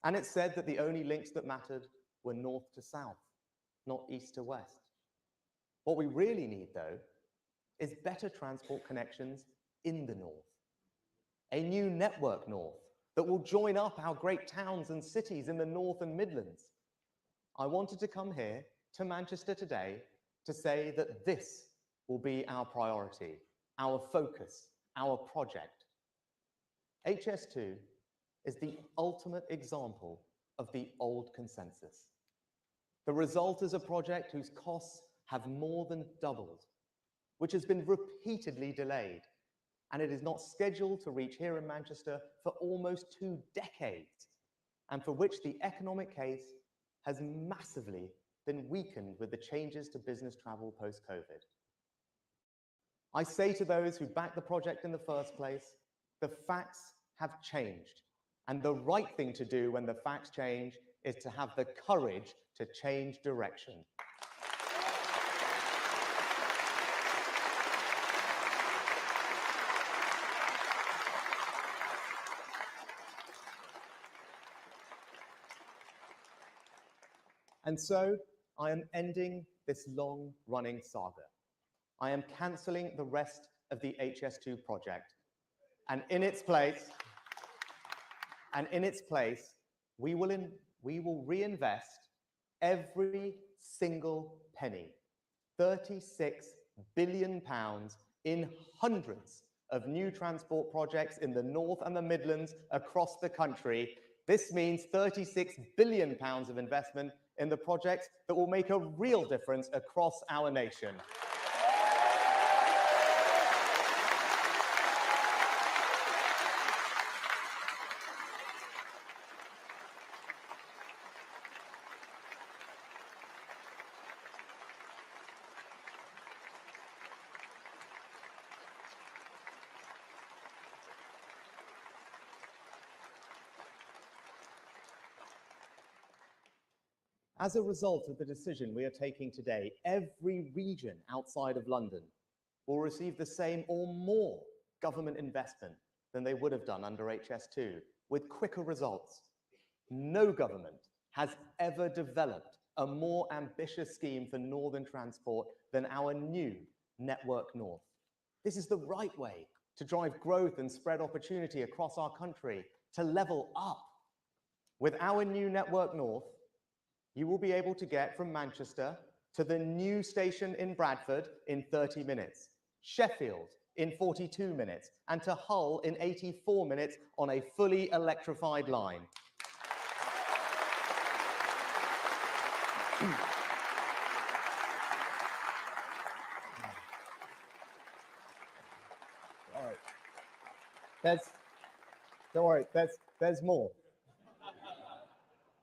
And it said that the only links that mattered were north to south, not east to west. What we really need, though, is better transport connections in the north. A new network north that will join up our great towns and cities in the North and Midlands. I wanted to come here to Manchester today to say that this will be our priority, our focus, our project. HS2 is the ultimate example of the old consensus. The result is a project whose costs have more than doubled, which has been repeatedly delayed, and it is not scheduled to reach here in Manchester for almost 2 decades, and for which the economic case has massively been weakened with the changes to business travel post-COVID. I say to those who backed the project in the first place, the facts have changed, and the right thing to do when the facts change is to have the courage to change direction. And so, I am ending this long-running saga. I am cancelling the rest of the HS2 project. And in its place, we will reinvest every single penny, £36 billion, in hundreds of new transport projects in the North and the Midlands across the country. This means £36 billion of investment in the projects that will make a real difference across our nation. As a result of the decision we are taking today, every region outside of London will receive the same or more government investment than they would have done under HS2, with quicker results. No government has ever developed a more ambitious scheme for northern transport than our new Network North. This is the right way to drive growth and spread opportunity across our country, to level up. With our new Network North, you will be able to get from Manchester to the new station in Bradford in 30 minutes, Sheffield in 42 minutes, and to Hull in 84 minutes on a fully electrified line. All right. Don't worry, there's more.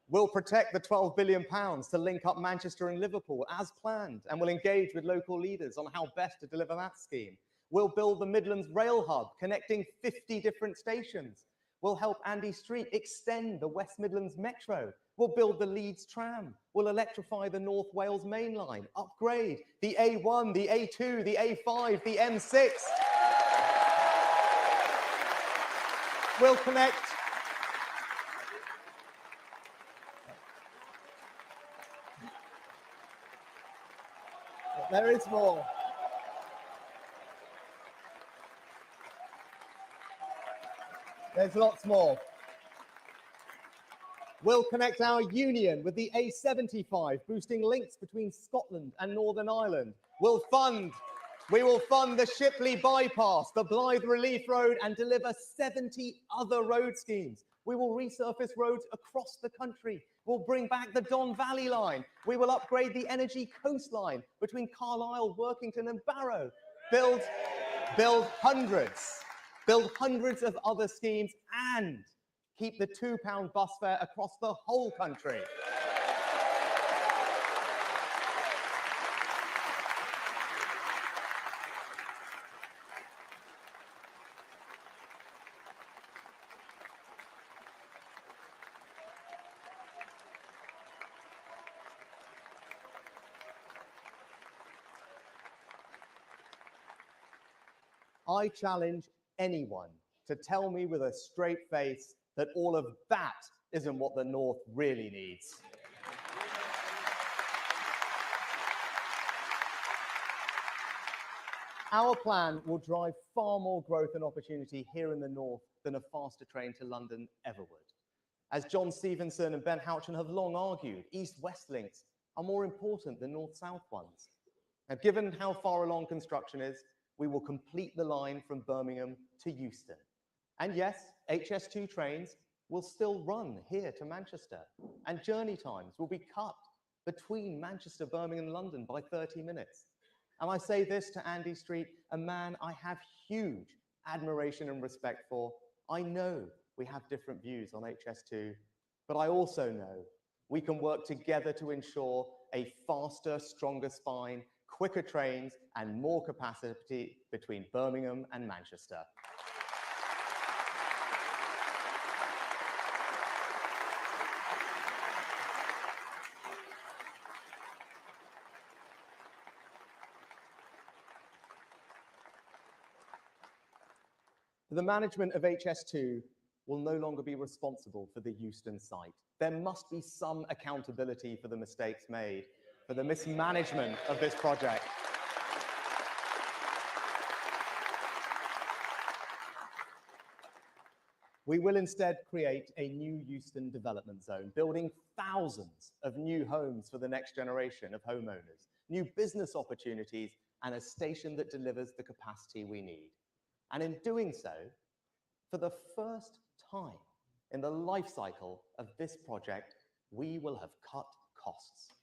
We'll protect the £12 billion to link up Manchester and Liverpool as planned, and we'll engage with local leaders on how best to deliver that scheme. We'll build the Midlands Rail Hub, connecting 50 different stations. We'll help Andy Street extend the West Midlands Metro. We'll build the Leeds Tram. We'll electrify the North Wales Main Line, upgrade the A1, the A2, the A5, the M6. We'll connect There is more. There's lots more. We'll connect our union with the A75, boosting links between Scotland and Northern Ireland. We will fund the Shipley Bypass, the Blythe Relief Road, and deliver 70 other road schemes. We will resurface roads across the country. We'll bring back the Don Valley Line. We will upgrade the Energy Coastline between Carlisle, Workington, and Barrow. Build hundreds of other schemes, and keep the £2 bus fare across the whole country. I challenge anyone to tell me with a straight face that all of that isn't what the North really needs. Our plan will drive far more growth and opportunity here in the North than a faster train to London ever would. As John Stevenson and Ben Houchen have long argued, East-West links are more important than North-South ones. Now, given how far along construction is, we will complete the line from Birmingham to Euston. And yes, HS2 trains will still run here to Manchester, and journey times will be cut between Manchester, Birmingham, and London by 30 minutes. And I say this to Andy Street, a man I have huge admiration and respect for. I know we have different views on HS2, but I also know we can work together to ensure a faster, stronger spine, quicker trains, and more capacity between Birmingham and Manchester. The management of HS2 will no longer be responsible for the Euston site. There must be some accountability for the mistakes made, for the mismanagement of this project. We will instead create a new Euston development zone, building thousands of new homes for the next generation of homeowners, new business opportunities, and a station that delivers the capacity we need. And in doing so, for the first time in the life cycle of this project, we will have cut costs.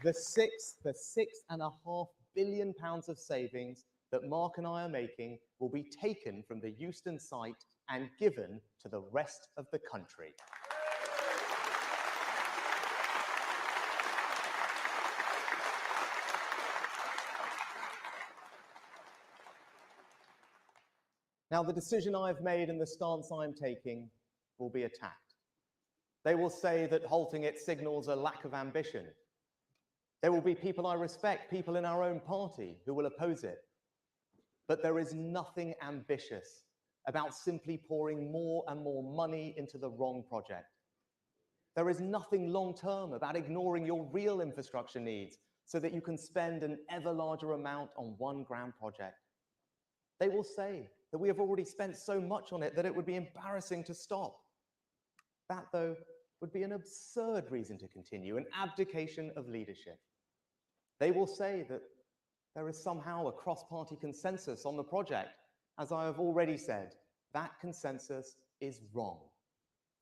The £6.5 billion of savings that Mark and I are making will be taken from the Euston site and given to the rest of the country. Now, the decision I've made and the stance I'm taking will be attacked. They will say that halting it signals a lack of ambition. There will be people I respect, people in our own party who will oppose it. But there is nothing ambitious about simply pouring more and more money into the wrong project. There is nothing long-term about ignoring your real infrastructure needs so that you can spend an ever larger amount on one grand project. They will say that we have already spent so much on it that it would be embarrassing to stop. That, though, would be an absurd reason to continue, an abdication of leadership. They will say that there is somehow a cross-party consensus on the project. As I have already said, that consensus is wrong.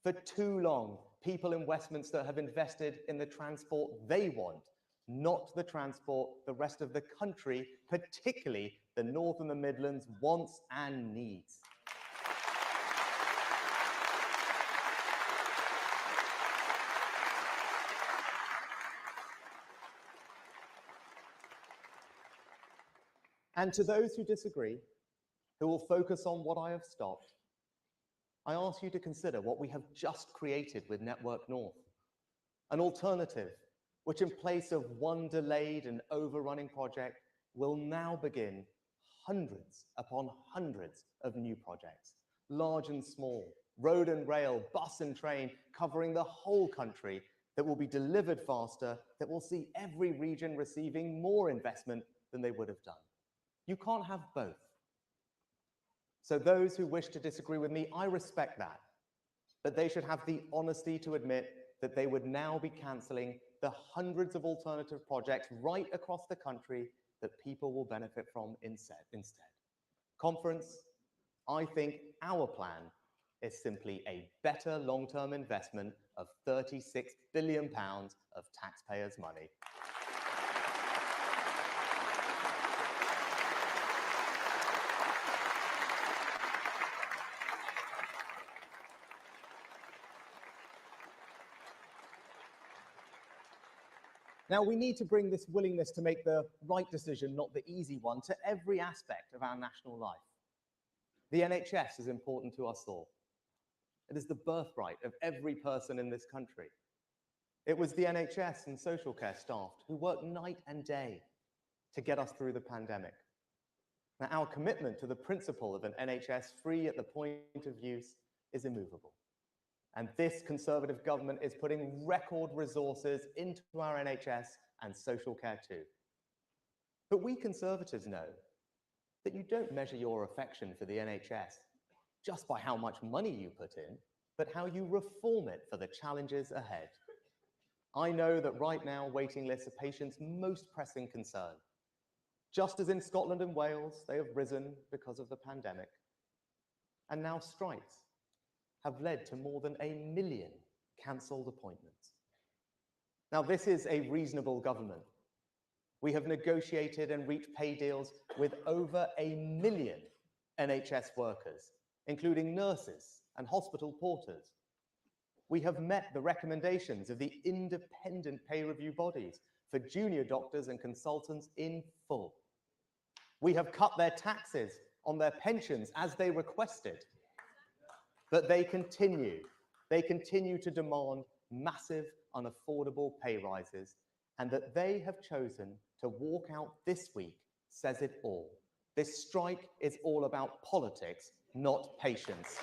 For too long, people in Westminster have invested in the transport they want, not the transport the rest of the country, particularly the North and the Midlands, wants and needs. And to those who disagree, who will focus on what I have stopped, I ask you to consider what we have just created with Network North, an alternative which, in place of one delayed and overrunning project, will now begin hundreds upon hundreds of new projects, large and small, road and rail, bus and train, covering the whole country, that will be delivered faster, that will see every region receiving more investment than they would have done. You can't have both. So those who wish to disagree with me, I respect that. But they should have the honesty to admit that they would now be cancelling the hundreds of alternative projects right across the country that people will benefit from instead. Conference, I think our plan is simply a better long-term investment of £36 billion of taxpayers' money. Now, we need to bring this willingness to make the right decision, not the easy one, to every aspect of our national life. The NHS is important to us all. It is the birthright of every person in this country. It was the NHS and social care staff who worked night and day to get us through the pandemic. Now, our commitment to the principle of an NHS free at the point of use is immovable. And this Conservative government is putting record resources into our NHS and social care too. But we Conservatives know that you don't measure your affection for the NHS just by how much money you put in, but how you reform it for the challenges ahead. I know that right now waiting lists are patients' most pressing concern. Just as in Scotland and Wales, they have risen because of the pandemic. And now strikes have led to more than 1 million cancelled appointments. Now, this is a reasonable government. We have negotiated and reached pay deals with over 1 million NHS workers, including nurses and hospital porters. We have met the recommendations of the independent pay review bodies for junior doctors and consultants in full. We have cut their taxes on their pensions as they requested. But they continue to demand massive, unaffordable pay rises, and that they have chosen to walk out this week says it all. This strike is all about politics, not patience.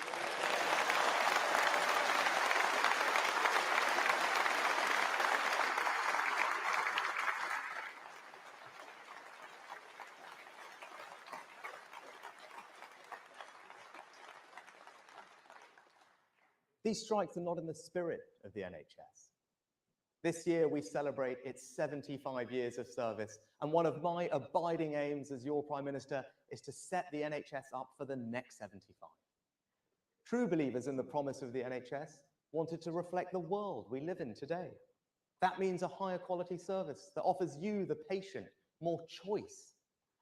These strikes are not in the spirit of the NHS. This year, we celebrate its 75 years of service, and one of my abiding aims as your Prime Minister is to set the NHS up for the next 75. True believers in the promise of the NHS wanted to reflect the world we live in today. That means a higher quality service that offers you, the patient, more choice,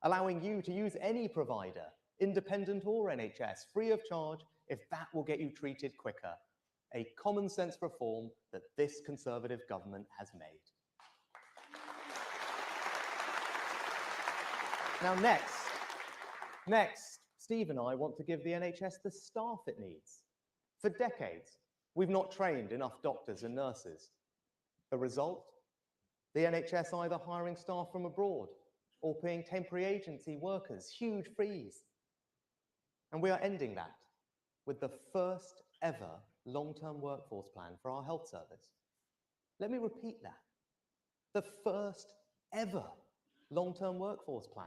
allowing you to use any provider, independent or NHS, free of charge, if that will get you treated quicker. A common sense reform that this Conservative government has made. Now next, Steve and I want to give the NHS the staff it needs. For decades, we've not trained enough doctors and nurses. The result? The NHS either hiring staff from abroad or paying temporary agency workers, huge freeze. And we are ending that with the first ever long-term workforce plan for our health service. Let me repeat that. The first ever long-term workforce plan.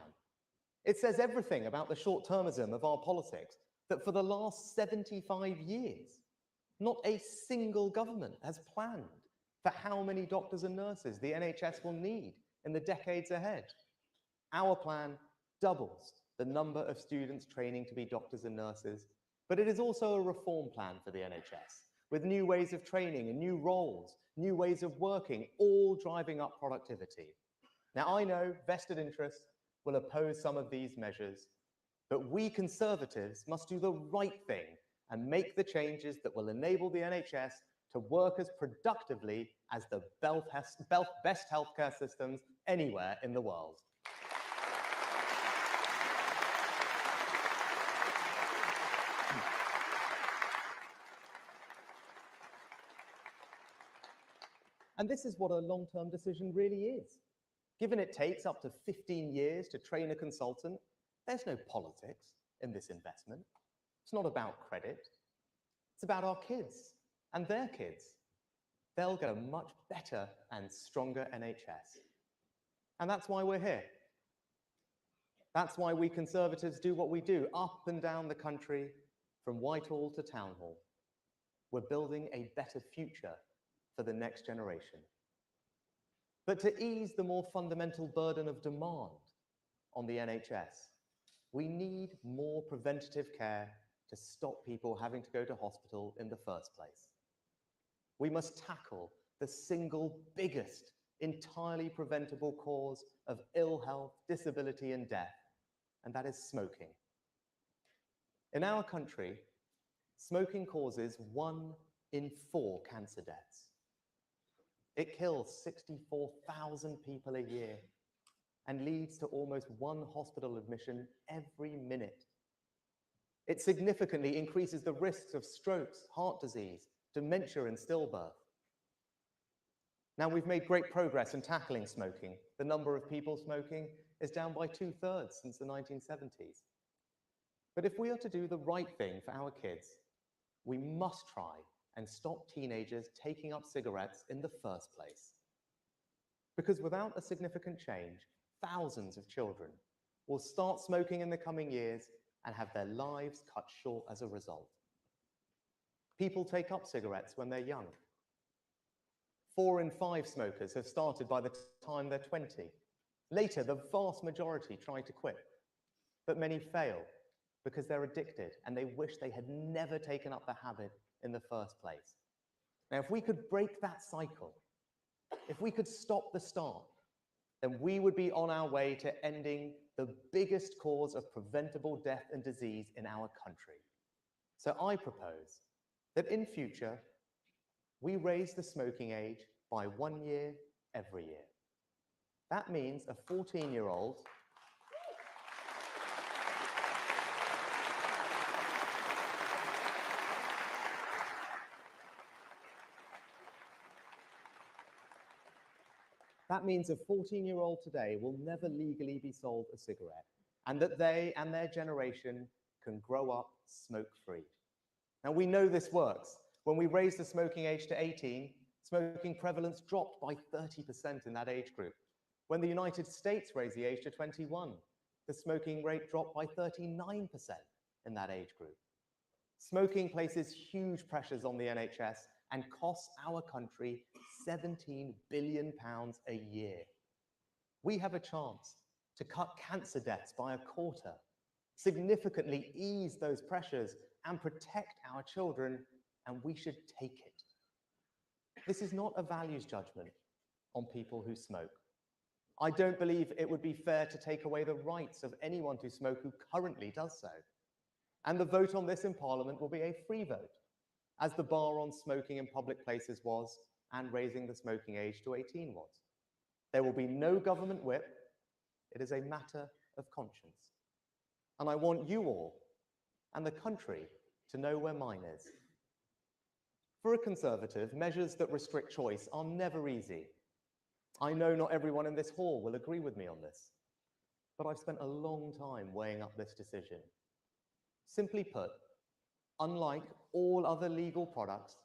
It says everything about the short-termism of our politics, that for the last 75 years, not a single government has planned for how many doctors and nurses the NHS will need in the decades ahead. Our plan doubles the number of students training to be doctors and nurses, but it is also a reform plan for the NHS, with new ways of training and new roles, new ways of working, all driving up productivity. Now, I know vested interests will oppose some of these measures, but we Conservatives must do the right thing and make the changes that will enable the NHS to work as productively as the best healthcare systems anywhere in the world. And this is what a long-term decision really is. Given it takes up to 15 years to train a consultant, there's no politics in this investment. It's not about credit. It's about our kids and their kids. They'll get a much better and stronger NHS. And that's why we're here. That's why we Conservatives do what we do, up and down the country, from Whitehall to Town Hall. We're building a better future for the next generation. But to ease the more fundamental burden of demand on the NHS, we need more preventative care to stop people having to go to hospital in the first place. We must tackle the single biggest entirely preventable cause of ill health, disability, and death, and that is smoking. In our country, smoking causes 1 in 4 cancer deaths. It kills 64,000 people a year and leads to almost 1 hospital admission every minute. It significantly increases the risks of strokes, heart disease, dementia, and stillbirth. Now, we've made great progress in tackling smoking. The number of people smoking is down by 2/3 since the 1970s. But if we are to do the right thing for our kids, we must try and stop teenagers taking up cigarettes in the first place. Because without a significant change, thousands of children will start smoking in the coming years and have their lives cut short as a result. People take up cigarettes when they're young. 4 in 5 smokers have started by the time they're 20. Later, the vast majority try to quit, but many fail because they're addicted and they wish they had never taken up the habit in the first place. Now, if we could break that cycle, if we could stop the start, then we would be on our way to ending the biggest cause of preventable death and disease in our country. So I propose that in future, we raise the smoking age by 1 year every year. That means a 14-year-old today will never legally be sold a cigarette, and that they and their generation can grow up smoke-free. Now, we know this works. When we raised the smoking age to 18, smoking prevalence dropped by 30% in that age group. When the United States raised the age to 21, the smoking rate dropped by 39% in that age group. Smoking places huge pressures on the NHS and costs our country £17 billion a year. We have a chance to cut cancer deaths by 1/4, significantly ease those pressures and protect our children, and we should take it. This is not a values judgment on people who smoke. I don't believe it would be fair to take away the rights of anyone to smoke who currently does so. And the vote on this in Parliament will be a free vote, as the bar on smoking in public places was, and raising the smoking age to 18 was. There will be no government whip. It is a matter of conscience. And I want you all and the country to know where mine is. For a Conservative, measures that restrict choice are never easy. I know not everyone in this hall will agree with me on this, but I've spent a long time weighing up this decision. Simply put, unlike all other legal products,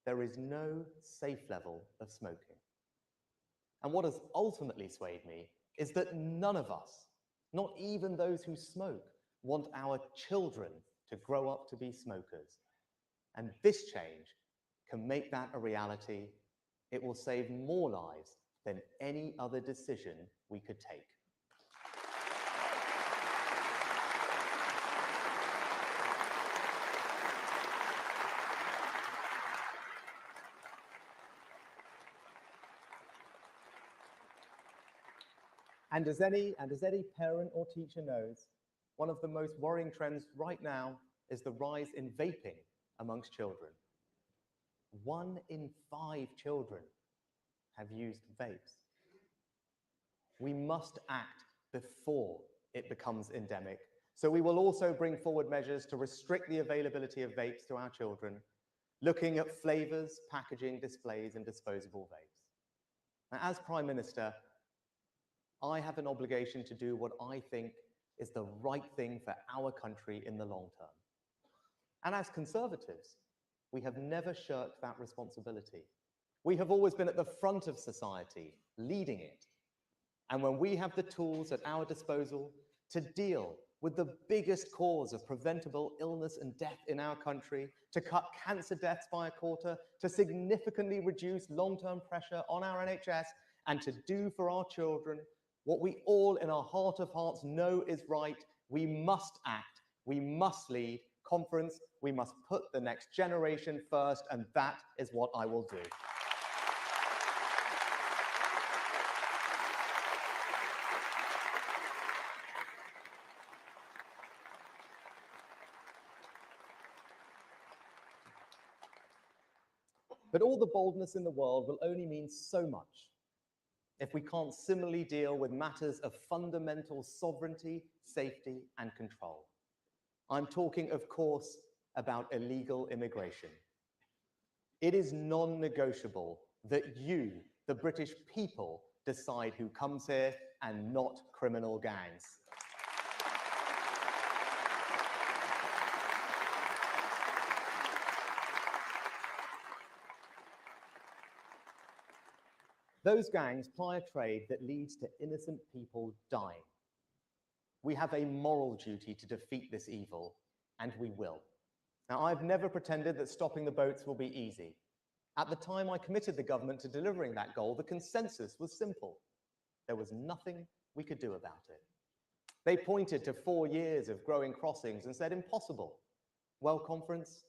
there is no safe level of smoking. And what has ultimately swayed me is that none of us, not even those who smoke, want our children to grow up to be smokers. And this change can make that a reality. It will save more lives than any other decision we could take. And as any parent or teacher knows, one of the most worrying trends right now is the rise in vaping amongst children. 1 in 5 children have used vapes. We must act before it becomes endemic. So we will also bring forward measures to restrict the availability of vapes to our children, looking at flavors, packaging, displays, and disposable vapes. Now, as Prime Minister, I have an obligation to do what I think is the right thing for our country in the long term. And as Conservatives, we have never shirked that responsibility. We have always been at the front of society, leading it. And when we have the tools at our disposal to deal with the biggest cause of preventable illness and death in our country, to cut cancer deaths by 1/4, to significantly reduce long-term pressure on our NHS, and to do for our children what we all in our heart of hearts know is right, we must act, we must lead. Conference, we must put the next generation first, and that is what I will do. But all the boldness in the world will only mean so much if we can't similarly deal with matters of fundamental sovereignty, safety, and control. I'm talking, of course, about illegal immigration. It is non-negotiable that you, the British people, decide who comes here and not criminal gangs. Those gangs ply a trade that leads to innocent people dying. We have a moral duty to defeat this evil, and we will. Now, I've never pretended that stopping the boats will be easy. At the time I committed the government to delivering that goal, the consensus was simple. There was nothing we could do about it. They pointed to 4 years of growing crossings and said impossible. Well, conference,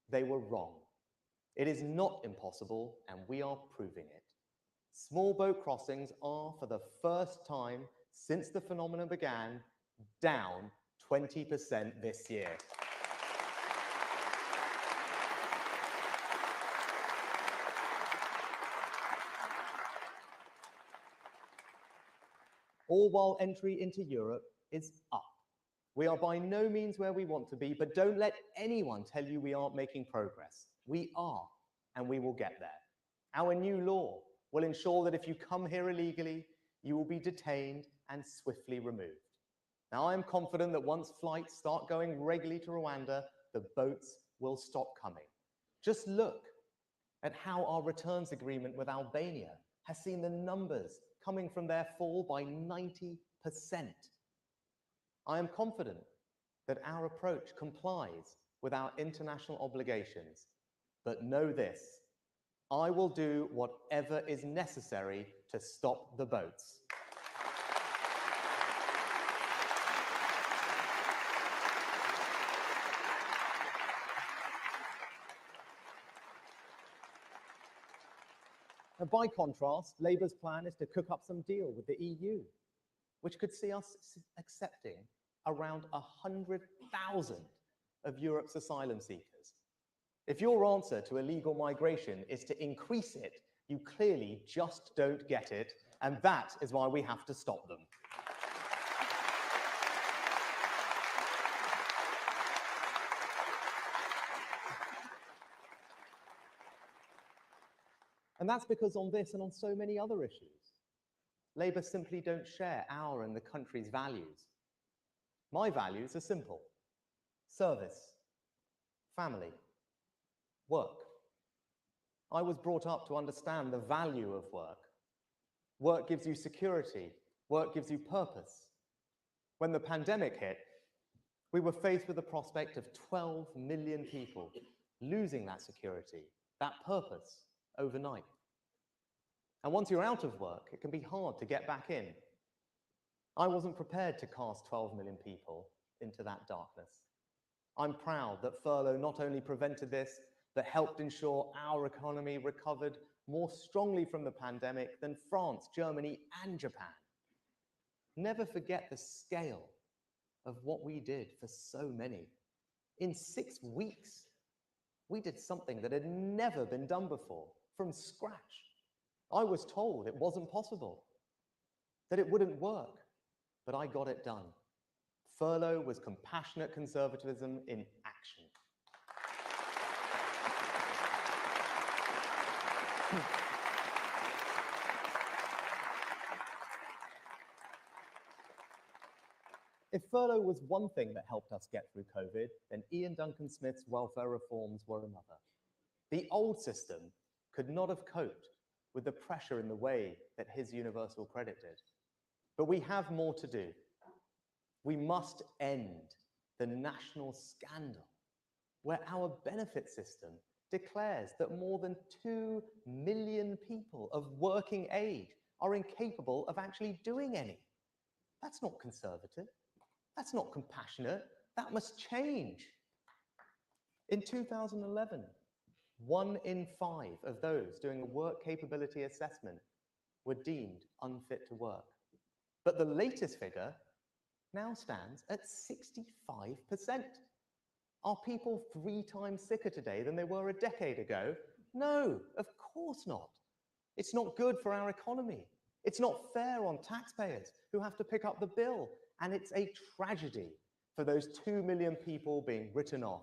they were wrong. It is not impossible, and we are proving it. Small boat crossings are, for the first time since the phenomenon began, down 20% this year. All while entry into Europe is up. We are by no means where we want to be, but don't let anyone tell you we aren't making progress. We are, and we will get there. Our new law will ensure that if you come here illegally, you will be detained and swiftly removed. Now, I am confident that once flights start going regularly to Rwanda, the boats will stop coming. Just look at how our returns agreement with Albania has seen the numbers coming from there fall by 90%. I am confident that our approach complies with our international obligations, but know this: I will do whatever is necessary to stop the boats. And by contrast, Labour's plan is to cook up some deal with the EU, which could see us accepting around 100,000 of Europe's asylum seekers. If your answer to illegal migration is to increase it, you clearly just don't get it, and that is why we have to stop them. And that's because on this and on so many other issues, Labour simply don't share our and the country's values. My values are simple: service, family, work. I was brought up to understand the value of work. Work gives you security. Work gives you purpose. When the pandemic hit, we were faced with the prospect of 12 million people losing that security, that purpose, overnight. And once you're out of work, it can be hard to get back in. I wasn't prepared to cast 12 million people into that darkness. I'm proud that furlough not only prevented this, but helped ensure our economy recovered more strongly from the pandemic than France, Germany, and Japan. Never forget the scale of what we did for so many. In 6 weeks, we did something that had never been done before, from scratch. I was told it wasn't possible, that it wouldn't work, but I got it done. Furlough was compassionate conservatism in action. If furlough was one thing that helped us get through COVID, then Ian Duncan Smith's welfare reforms were another. The old system could not have coped with the pressure in the way that his universal credit did. But we have more to do. We must end the national scandal where our benefit system declares that more than 2 million people of working age are incapable of actually doing any. That's not conservative. That's not compassionate. That must change. In 2011, 1 in 5 of those doing a work capability assessment were deemed unfit to work. But the latest figure now stands at 65%. Are people 3 times sicker today than they were a decade ago? No, of course not. It's not good for our economy. It's not fair on taxpayers who have to pick up the bill. And it's a tragedy for those 2 million people being written off.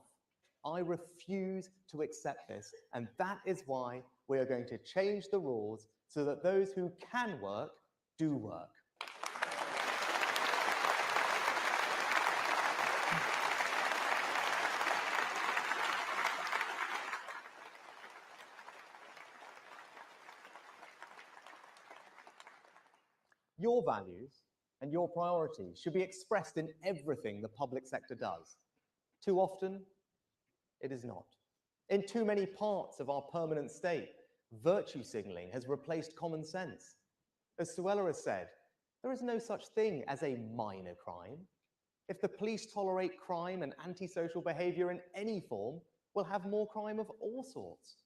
I refuse to accept this, and that is why we are going to change the rules so that those who can work, do work. Your values and your priorities should be expressed in everything the public sector does. Too often, it is not. In too many parts of our permanent state, virtue signaling has replaced common sense. As Suella has said, there is no such thing as a minor crime. If the police tolerate crime and antisocial behavior in any form, we'll have more crime of all sorts.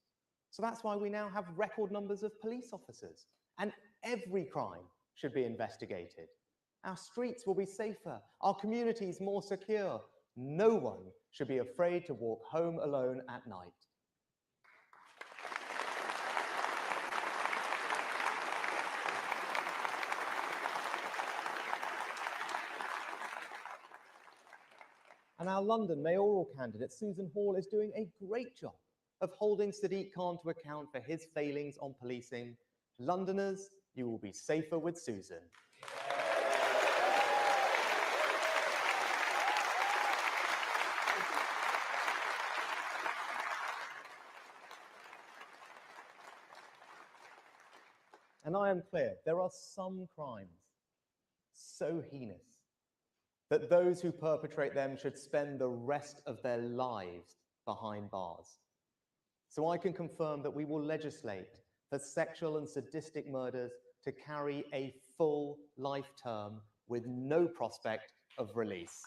So that's why we now have record numbers of police officers, and every crime should be investigated. Our streets will be safer, our communities more secure. No one should be afraid to walk home alone at night. And our London mayoral candidate, Susan Hall, is doing a great job of holding Sadiq Khan to account for his failings on policing. Londoners, you will be safer with Susan. And I am clear, there are some crimes so heinous that those who perpetrate them should spend the rest of their lives behind bars. So I can confirm that we will legislate for sexual and sadistic murders to carry a full life term with no prospect of release.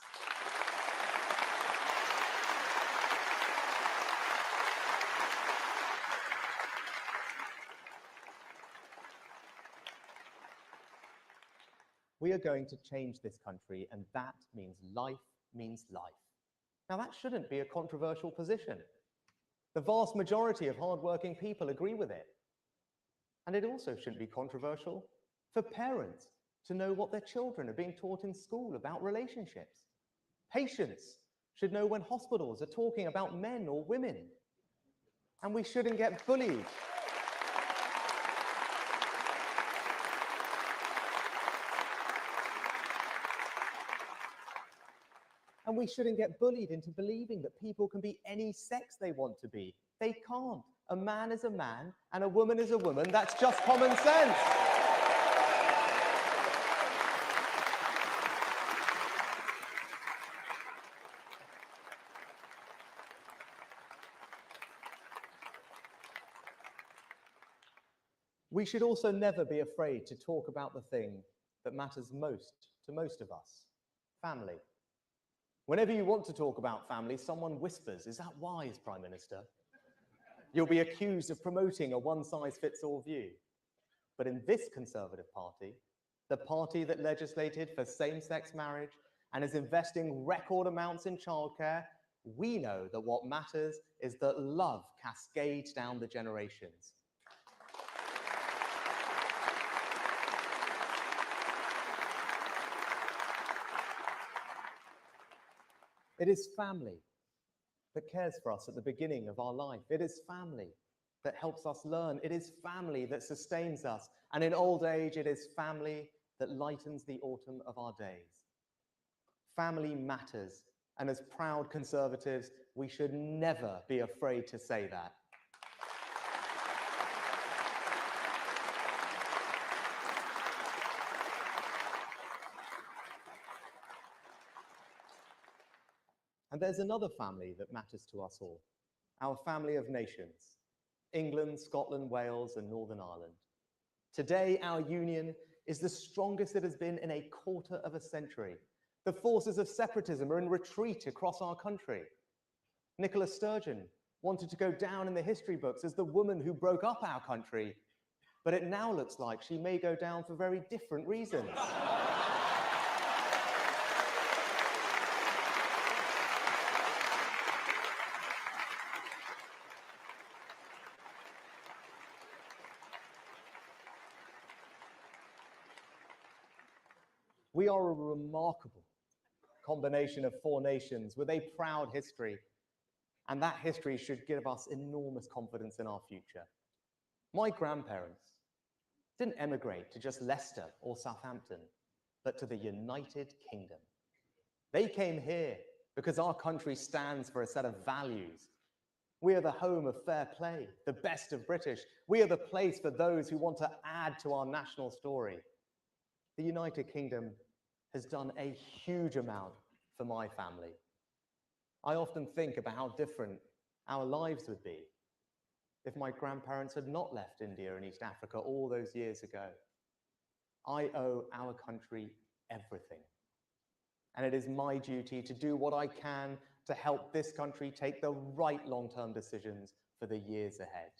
We are going to change this country, and that means life means life. Now, that shouldn't be a controversial position. The vast majority of hardworking people agree with it. And it also shouldn't be controversial for parents to know what their children are being taught in school about relationships. Patients should know when hospitals are talking about men or women. And we shouldn't get bullied. And we shouldn't get bullied into believing that people can be any sex they want to be. They can't. A man is a man and a woman is a woman. That's just common sense. We should also never be afraid to talk about the thing that matters most to most of us, family. Whenever you want to talk about family, someone whispers, "Is that wise, Prime Minister?" You'll be accused of promoting a one-size-fits-all view. But in this Conservative Party, the party that legislated for same-sex marriage and is investing record amounts in childcare, we know that what matters is that love cascades down the generations. It is family that cares for us at the beginning of our life. It is family that helps us learn. It is family that sustains us. And in old age, it is family that lightens the autumn of our days. Family matters. And as proud Conservatives, we should never be afraid to say that. And there's another family that matters to us all, our family of nations, England, Scotland, Wales, and Northern Ireland. Today, our union is the strongest it has been in a quarter of a century. The forces of separatism are in retreat across our country. Nicola Sturgeon wanted to go down in the history books as the woman who broke up our country, but it now looks like she may go down for very different reasons. We are a remarkable combination of four nations with a proud history, and that history should give us enormous confidence in our future. My grandparents didn't emigrate to just Leicester or Southampton, but to the United Kingdom. They came here because our country stands for a set of values. We are the home of fair play, the best of British. We are the place for those who want to add to our national story. The United Kingdom has done a huge amount for my family. I often think about how different our lives would be if my grandparents had not left India and East Africa all those years ago. I owe our country everything. And it is my duty to do what I can to help this country take the right long-term decisions for the years ahead.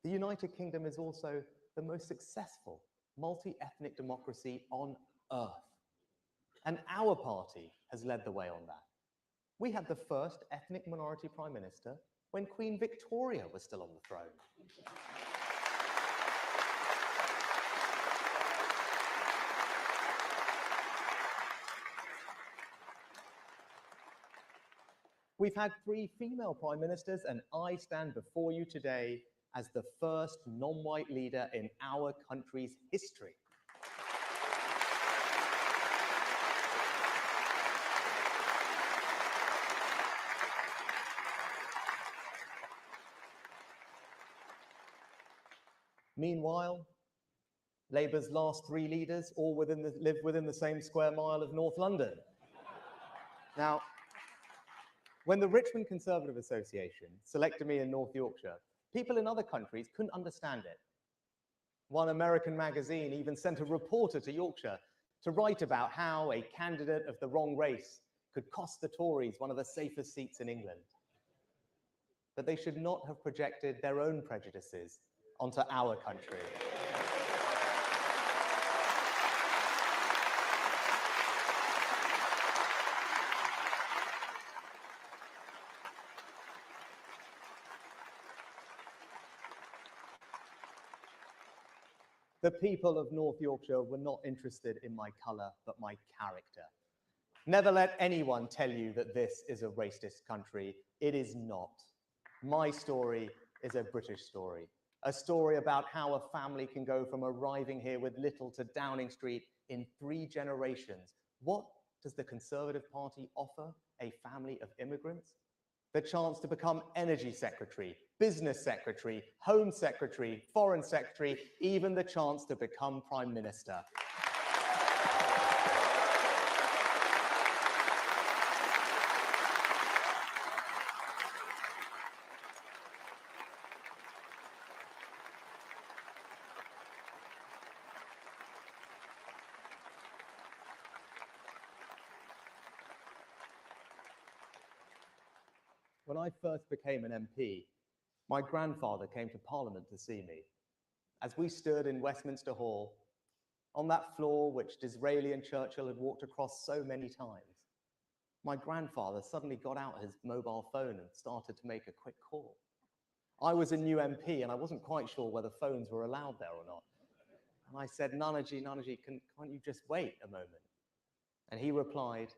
The United Kingdom is also the most successful multi-ethnic democracy on earth. And our party has led the way on that. We had the first ethnic minority prime minister when Queen Victoria was still on the throne. We've had 3 female prime ministers, and I stand before you today as the first non-white leader in our country's history. Meanwhile, Labour's last 3 leaders all live within the same square mile of North London. Now, when the Richmond Conservative Association selected me in North Yorkshire, people in other countries couldn't understand it. One American magazine even sent a reporter to Yorkshire to write about how a candidate of the wrong race could cost the Tories one of the safest seats in England. But they should not have projected their own prejudices onto our country. The people of North Yorkshire were not interested in my colour, but my character. Never let anyone tell you that this is a racist country. It is not. My story is a British story. A story about how a family can go from arriving here with little to Downing Street in 3 generations. What does the Conservative Party offer a family of immigrants? The chance to become Energy Secretary, Business Secretary, Home Secretary, Foreign Secretary, even the chance to become Prime Minister. When I first became an MP, my grandfather came to Parliament to see me. As we stood in Westminster Hall, on that floor which Disraeli and Churchill had walked across so many times, my grandfather suddenly got out his mobile phone and started to make a quick call. I was a new MP and I wasn't quite sure whether phones were allowed there or not. And I said, Nanaji, can't you just wait a moment? And he replied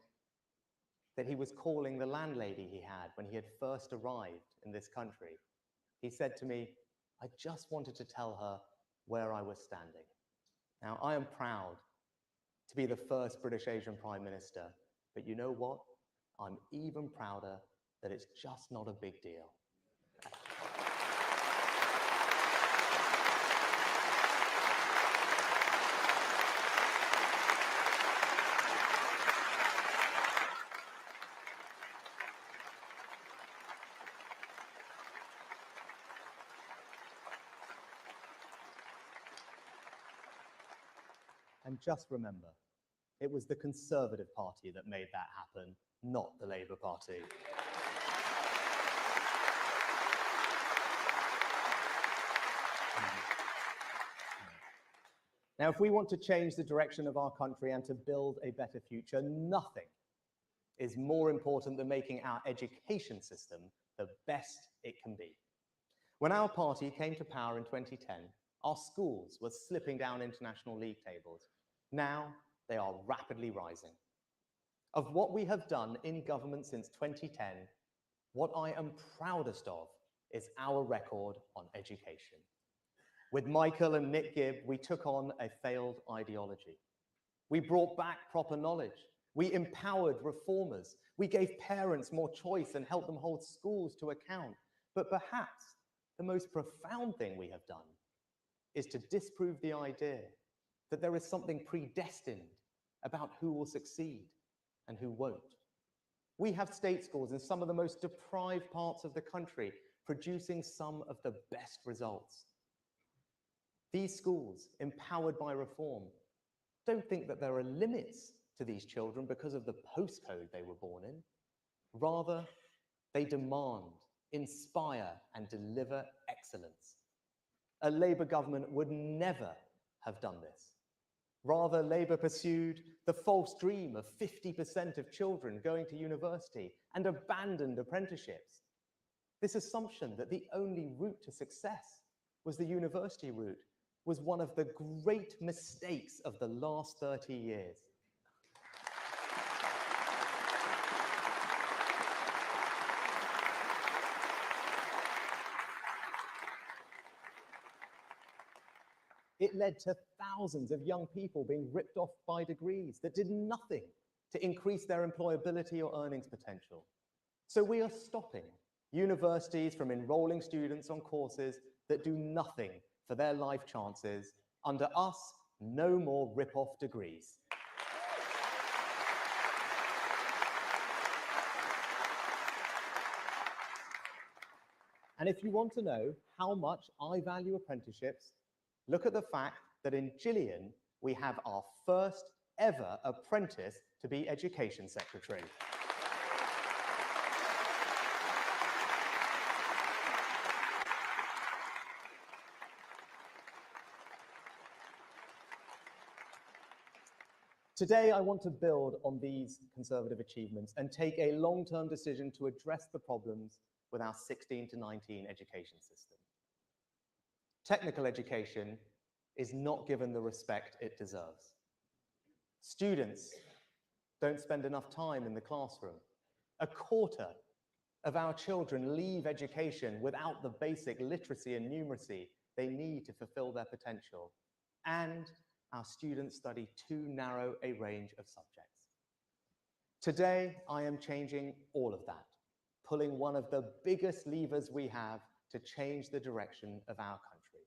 that he was calling the landlady he had when he had first arrived in this country. He said to me, I just wanted to tell her where I was standing. Now, I am proud to be the first British Asian Prime Minister, but you know what? I'm even prouder that it's just not a big deal. And just remember, it was the Conservative Party that made that happen, not the Labour Party. Now, if we want to change the direction of our country and to build a better future, nothing is more important than making our education system the best it can be. When our party came to power in 2010, our schools were slipping down international league tables. Now they are rapidly rising. Of what we have done in government since 2010, what I am proudest of is our record on education. With Michael and Nick Gibb, we took on a failed ideology. We brought back proper knowledge. We empowered reformers. We gave parents more choice and helped them hold schools to account. But perhaps the most profound thing we have done is to disprove the idea that there is something predestined about who will succeed and who won't. We have state schools in some of the most deprived parts of the country producing some of the best results. These schools, empowered by reform, don't think that there are limits to these children because of the postcode they were born in. Rather, they demand, inspire, and deliver excellence. A Labour government would never have done this. Rather, Labour pursued the false dream of 50% of children going to university and abandoned apprenticeships. This assumption that the only route to success was the university route was one of the great mistakes of the last 30 years. It led to thousands of young people being ripped off by degrees that did nothing to increase their employability or earnings potential. So we are stopping universities from enrolling students on courses that do nothing for their life chances. Under us, no more rip-off degrees. And if you want to know how much I value apprenticeships, look at the fact that in Gillian, we have our first ever apprentice to be Education Secretary. Today, I want to build on these Conservative achievements and take a long-term decision to address the problems with our 16 to 19 education system. Technical education is not given the respect it deserves. Students don't spend enough time in the classroom. A quarter of our children leave education without the basic literacy and numeracy they need to fulfill their potential. And our students study too narrow a range of subjects. Today, I am changing all of that, pulling one of the biggest levers we have to change the direction of our country.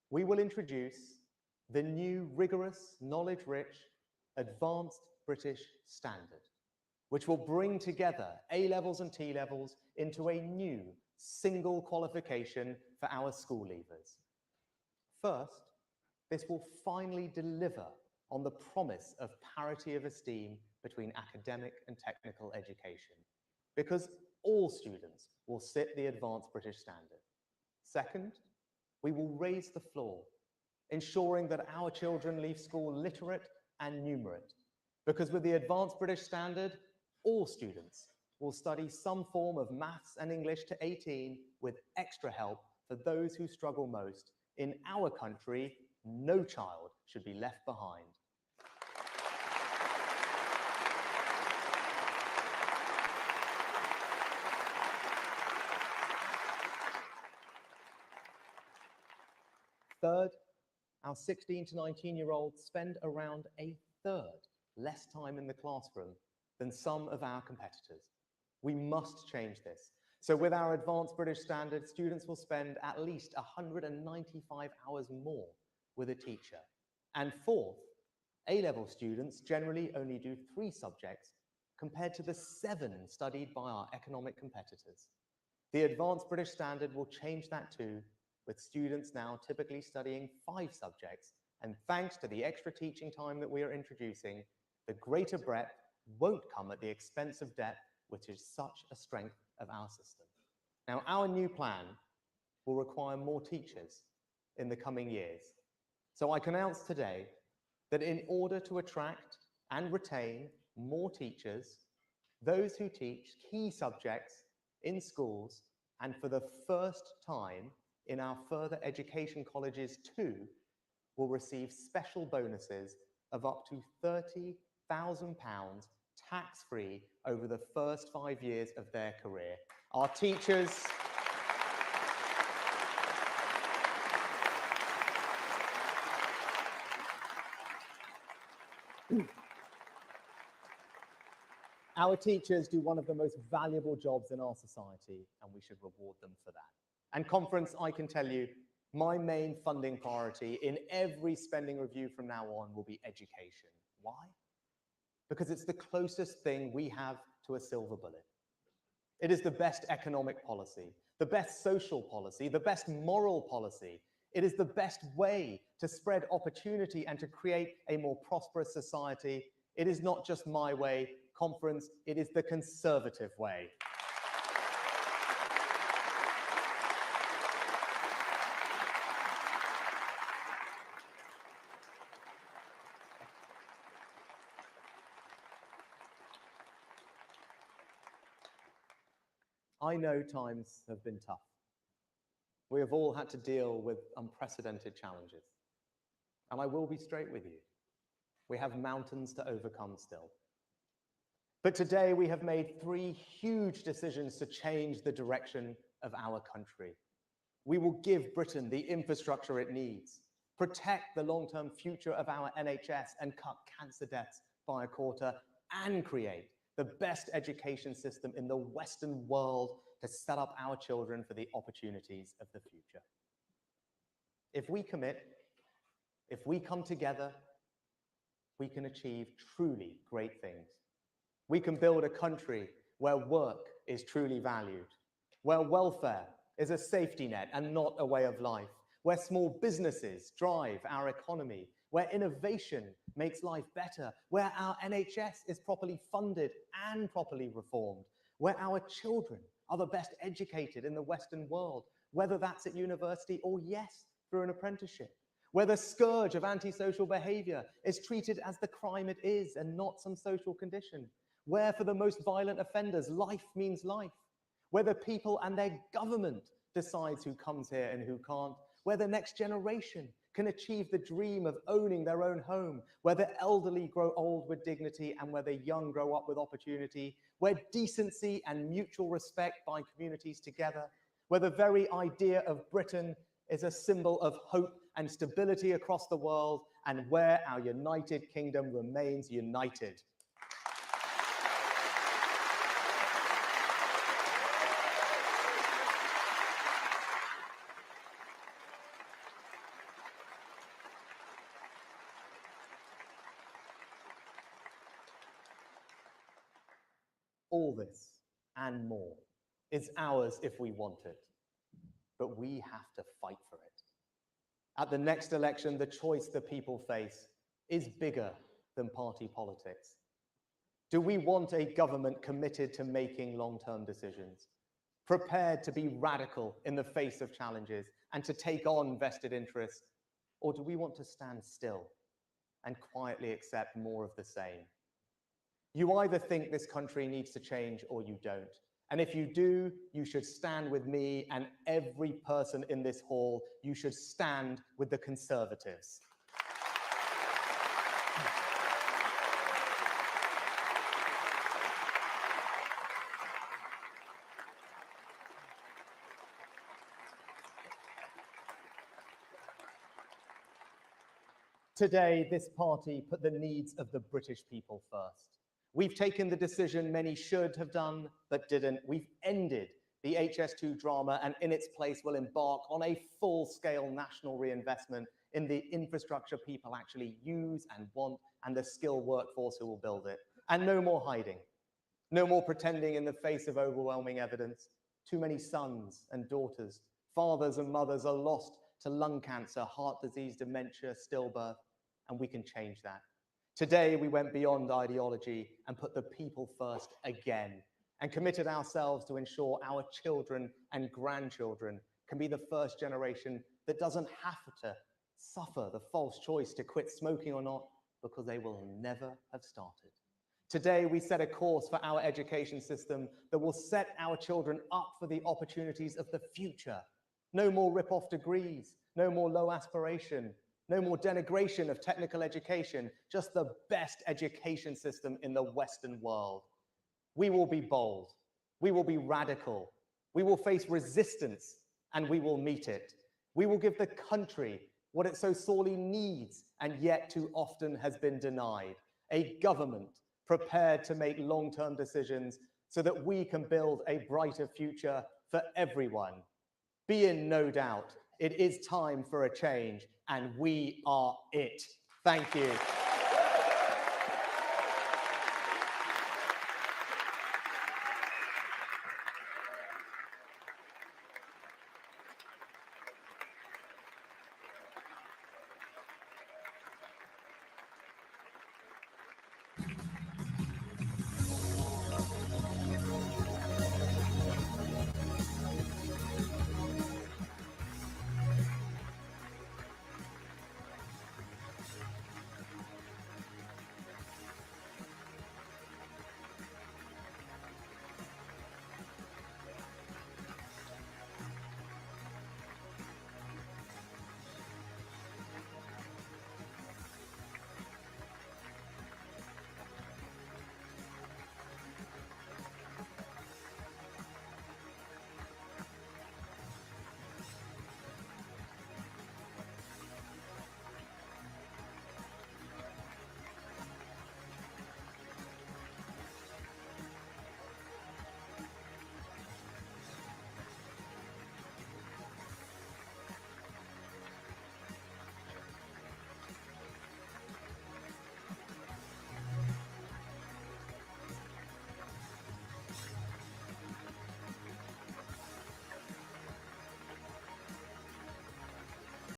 We will introduce the new rigorous, knowledge-rich, advanced British standard, which will bring together A-levels and T-levels into a new single qualification for our school leavers. First, this will finally deliver on the promise of parity of esteem between academic and technical education, because all students will sit the advanced British standard. Second, we will raise the floor, ensuring that our children leave school literate and numerate, because with the advanced British standard, all students will study some form of maths and English to 18 with extra help for those who struggle most. In our country, no child should be left behind. Third, our 16 to 19-year-olds spend around a third less time in the classroom than some of our competitors. We must change this. So with our advanced British standard, students will spend at least 195 hours more with a teacher. And fourth, A-level students generally only do 3 subjects compared to the 7 studied by our economic competitors. The advanced British standard will change that too, with students now typically studying 5 subjects. And thanks to the extra teaching time that we are introducing, the greater breadth won't come at the expense of depth, which is such a strength of our system. Now, our new plan will require more teachers in the coming years. So I can announce today that in order to attract and retain more teachers, those who teach key subjects in schools, and for the first time in our further education colleges too, will receive special bonuses of up to £30,000 tax-free over the first 5 years of their career. Our teachers Our teachers do one of the most valuable jobs in our society, and we should reward them for that. And conference, I can tell you, my main funding priority in every spending review from now on will be education. Why? Because it's the closest thing we have to a silver bullet. It is the best economic policy, the best social policy, the best moral policy. It is the best way to spread opportunity and to create a more prosperous society. It is not just my way, conference, it is the Conservative way. I know times have been tough. We have all had to deal with unprecedented challenges. And I will be straight with you. We have mountains to overcome still. But today we have made 3 huge decisions to change the direction of our country. We will give Britain the infrastructure it needs, protect the long-term future of our NHS and cut cancer deaths by a quarter, and create the best education system in the Western world to set up our children for the opportunities of the future. If we commit, if we come together, we can achieve truly great things. We can build a country where work is truly valued, where welfare is a safety net and not a way of life, where small businesses drive our economy, where innovation makes life better, where our NHS is properly funded and properly reformed, where our children are the best educated in the Western world, whether that's at university or, yes, through an apprenticeship, where the scourge of antisocial behavior is treated as the crime it is and not some social condition, where for the most violent offenders, life means life, where the people and their government decides who comes here and who can't, where the next generation can achieve the dream of owning their own home, where the elderly grow old with dignity and where the young grow up with opportunity, where decency and mutual respect bind communities together, where the very idea of Britain is a symbol of hope and stability across the world, and where our United Kingdom remains united. All this and more is ours if we want it, but we have to fight for it. At the next election, the choice the people face is bigger than party politics. Do we want a government committed to making long-term decisions, prepared to be radical in the face of challenges and to take on vested interests? Or do we want to stand still and quietly accept more of the same? You either think this country needs to change or you don't. And if you do, you should stand with me and every person in this hall. You should stand with the Conservatives. Today, this party put the needs of the British people first. We've taken the decision many should have done, but didn't. We've ended the HS2 drama and in its place will embark on a full-scale national reinvestment in the infrastructure people actually use and want and the skilled workforce who will build it. And no more hiding. No more pretending in the face of overwhelming evidence. Too many sons and daughters, fathers and mothers are lost to lung cancer, heart disease, dementia, stillbirth, and we can change that. Today, we went beyond ideology and put the people first again and committed ourselves to ensure our children and grandchildren can be the first generation that doesn't have to suffer the false choice to quit smoking or not because they will never have started. Today, we set a course for our education system that will set our children up for the opportunities of the future. No more rip-off degrees, no more low aspiration, no more denigration of technical education, just the best education system in the Western world. We will be bold, we will be radical, we will face resistance, and we will meet it. We will give the country what it so sorely needs and yet too often has been denied. A government prepared to make long-term decisions so that we can build a brighter future for everyone. Be in no doubt, it is time for a change, and we are it. Thank you.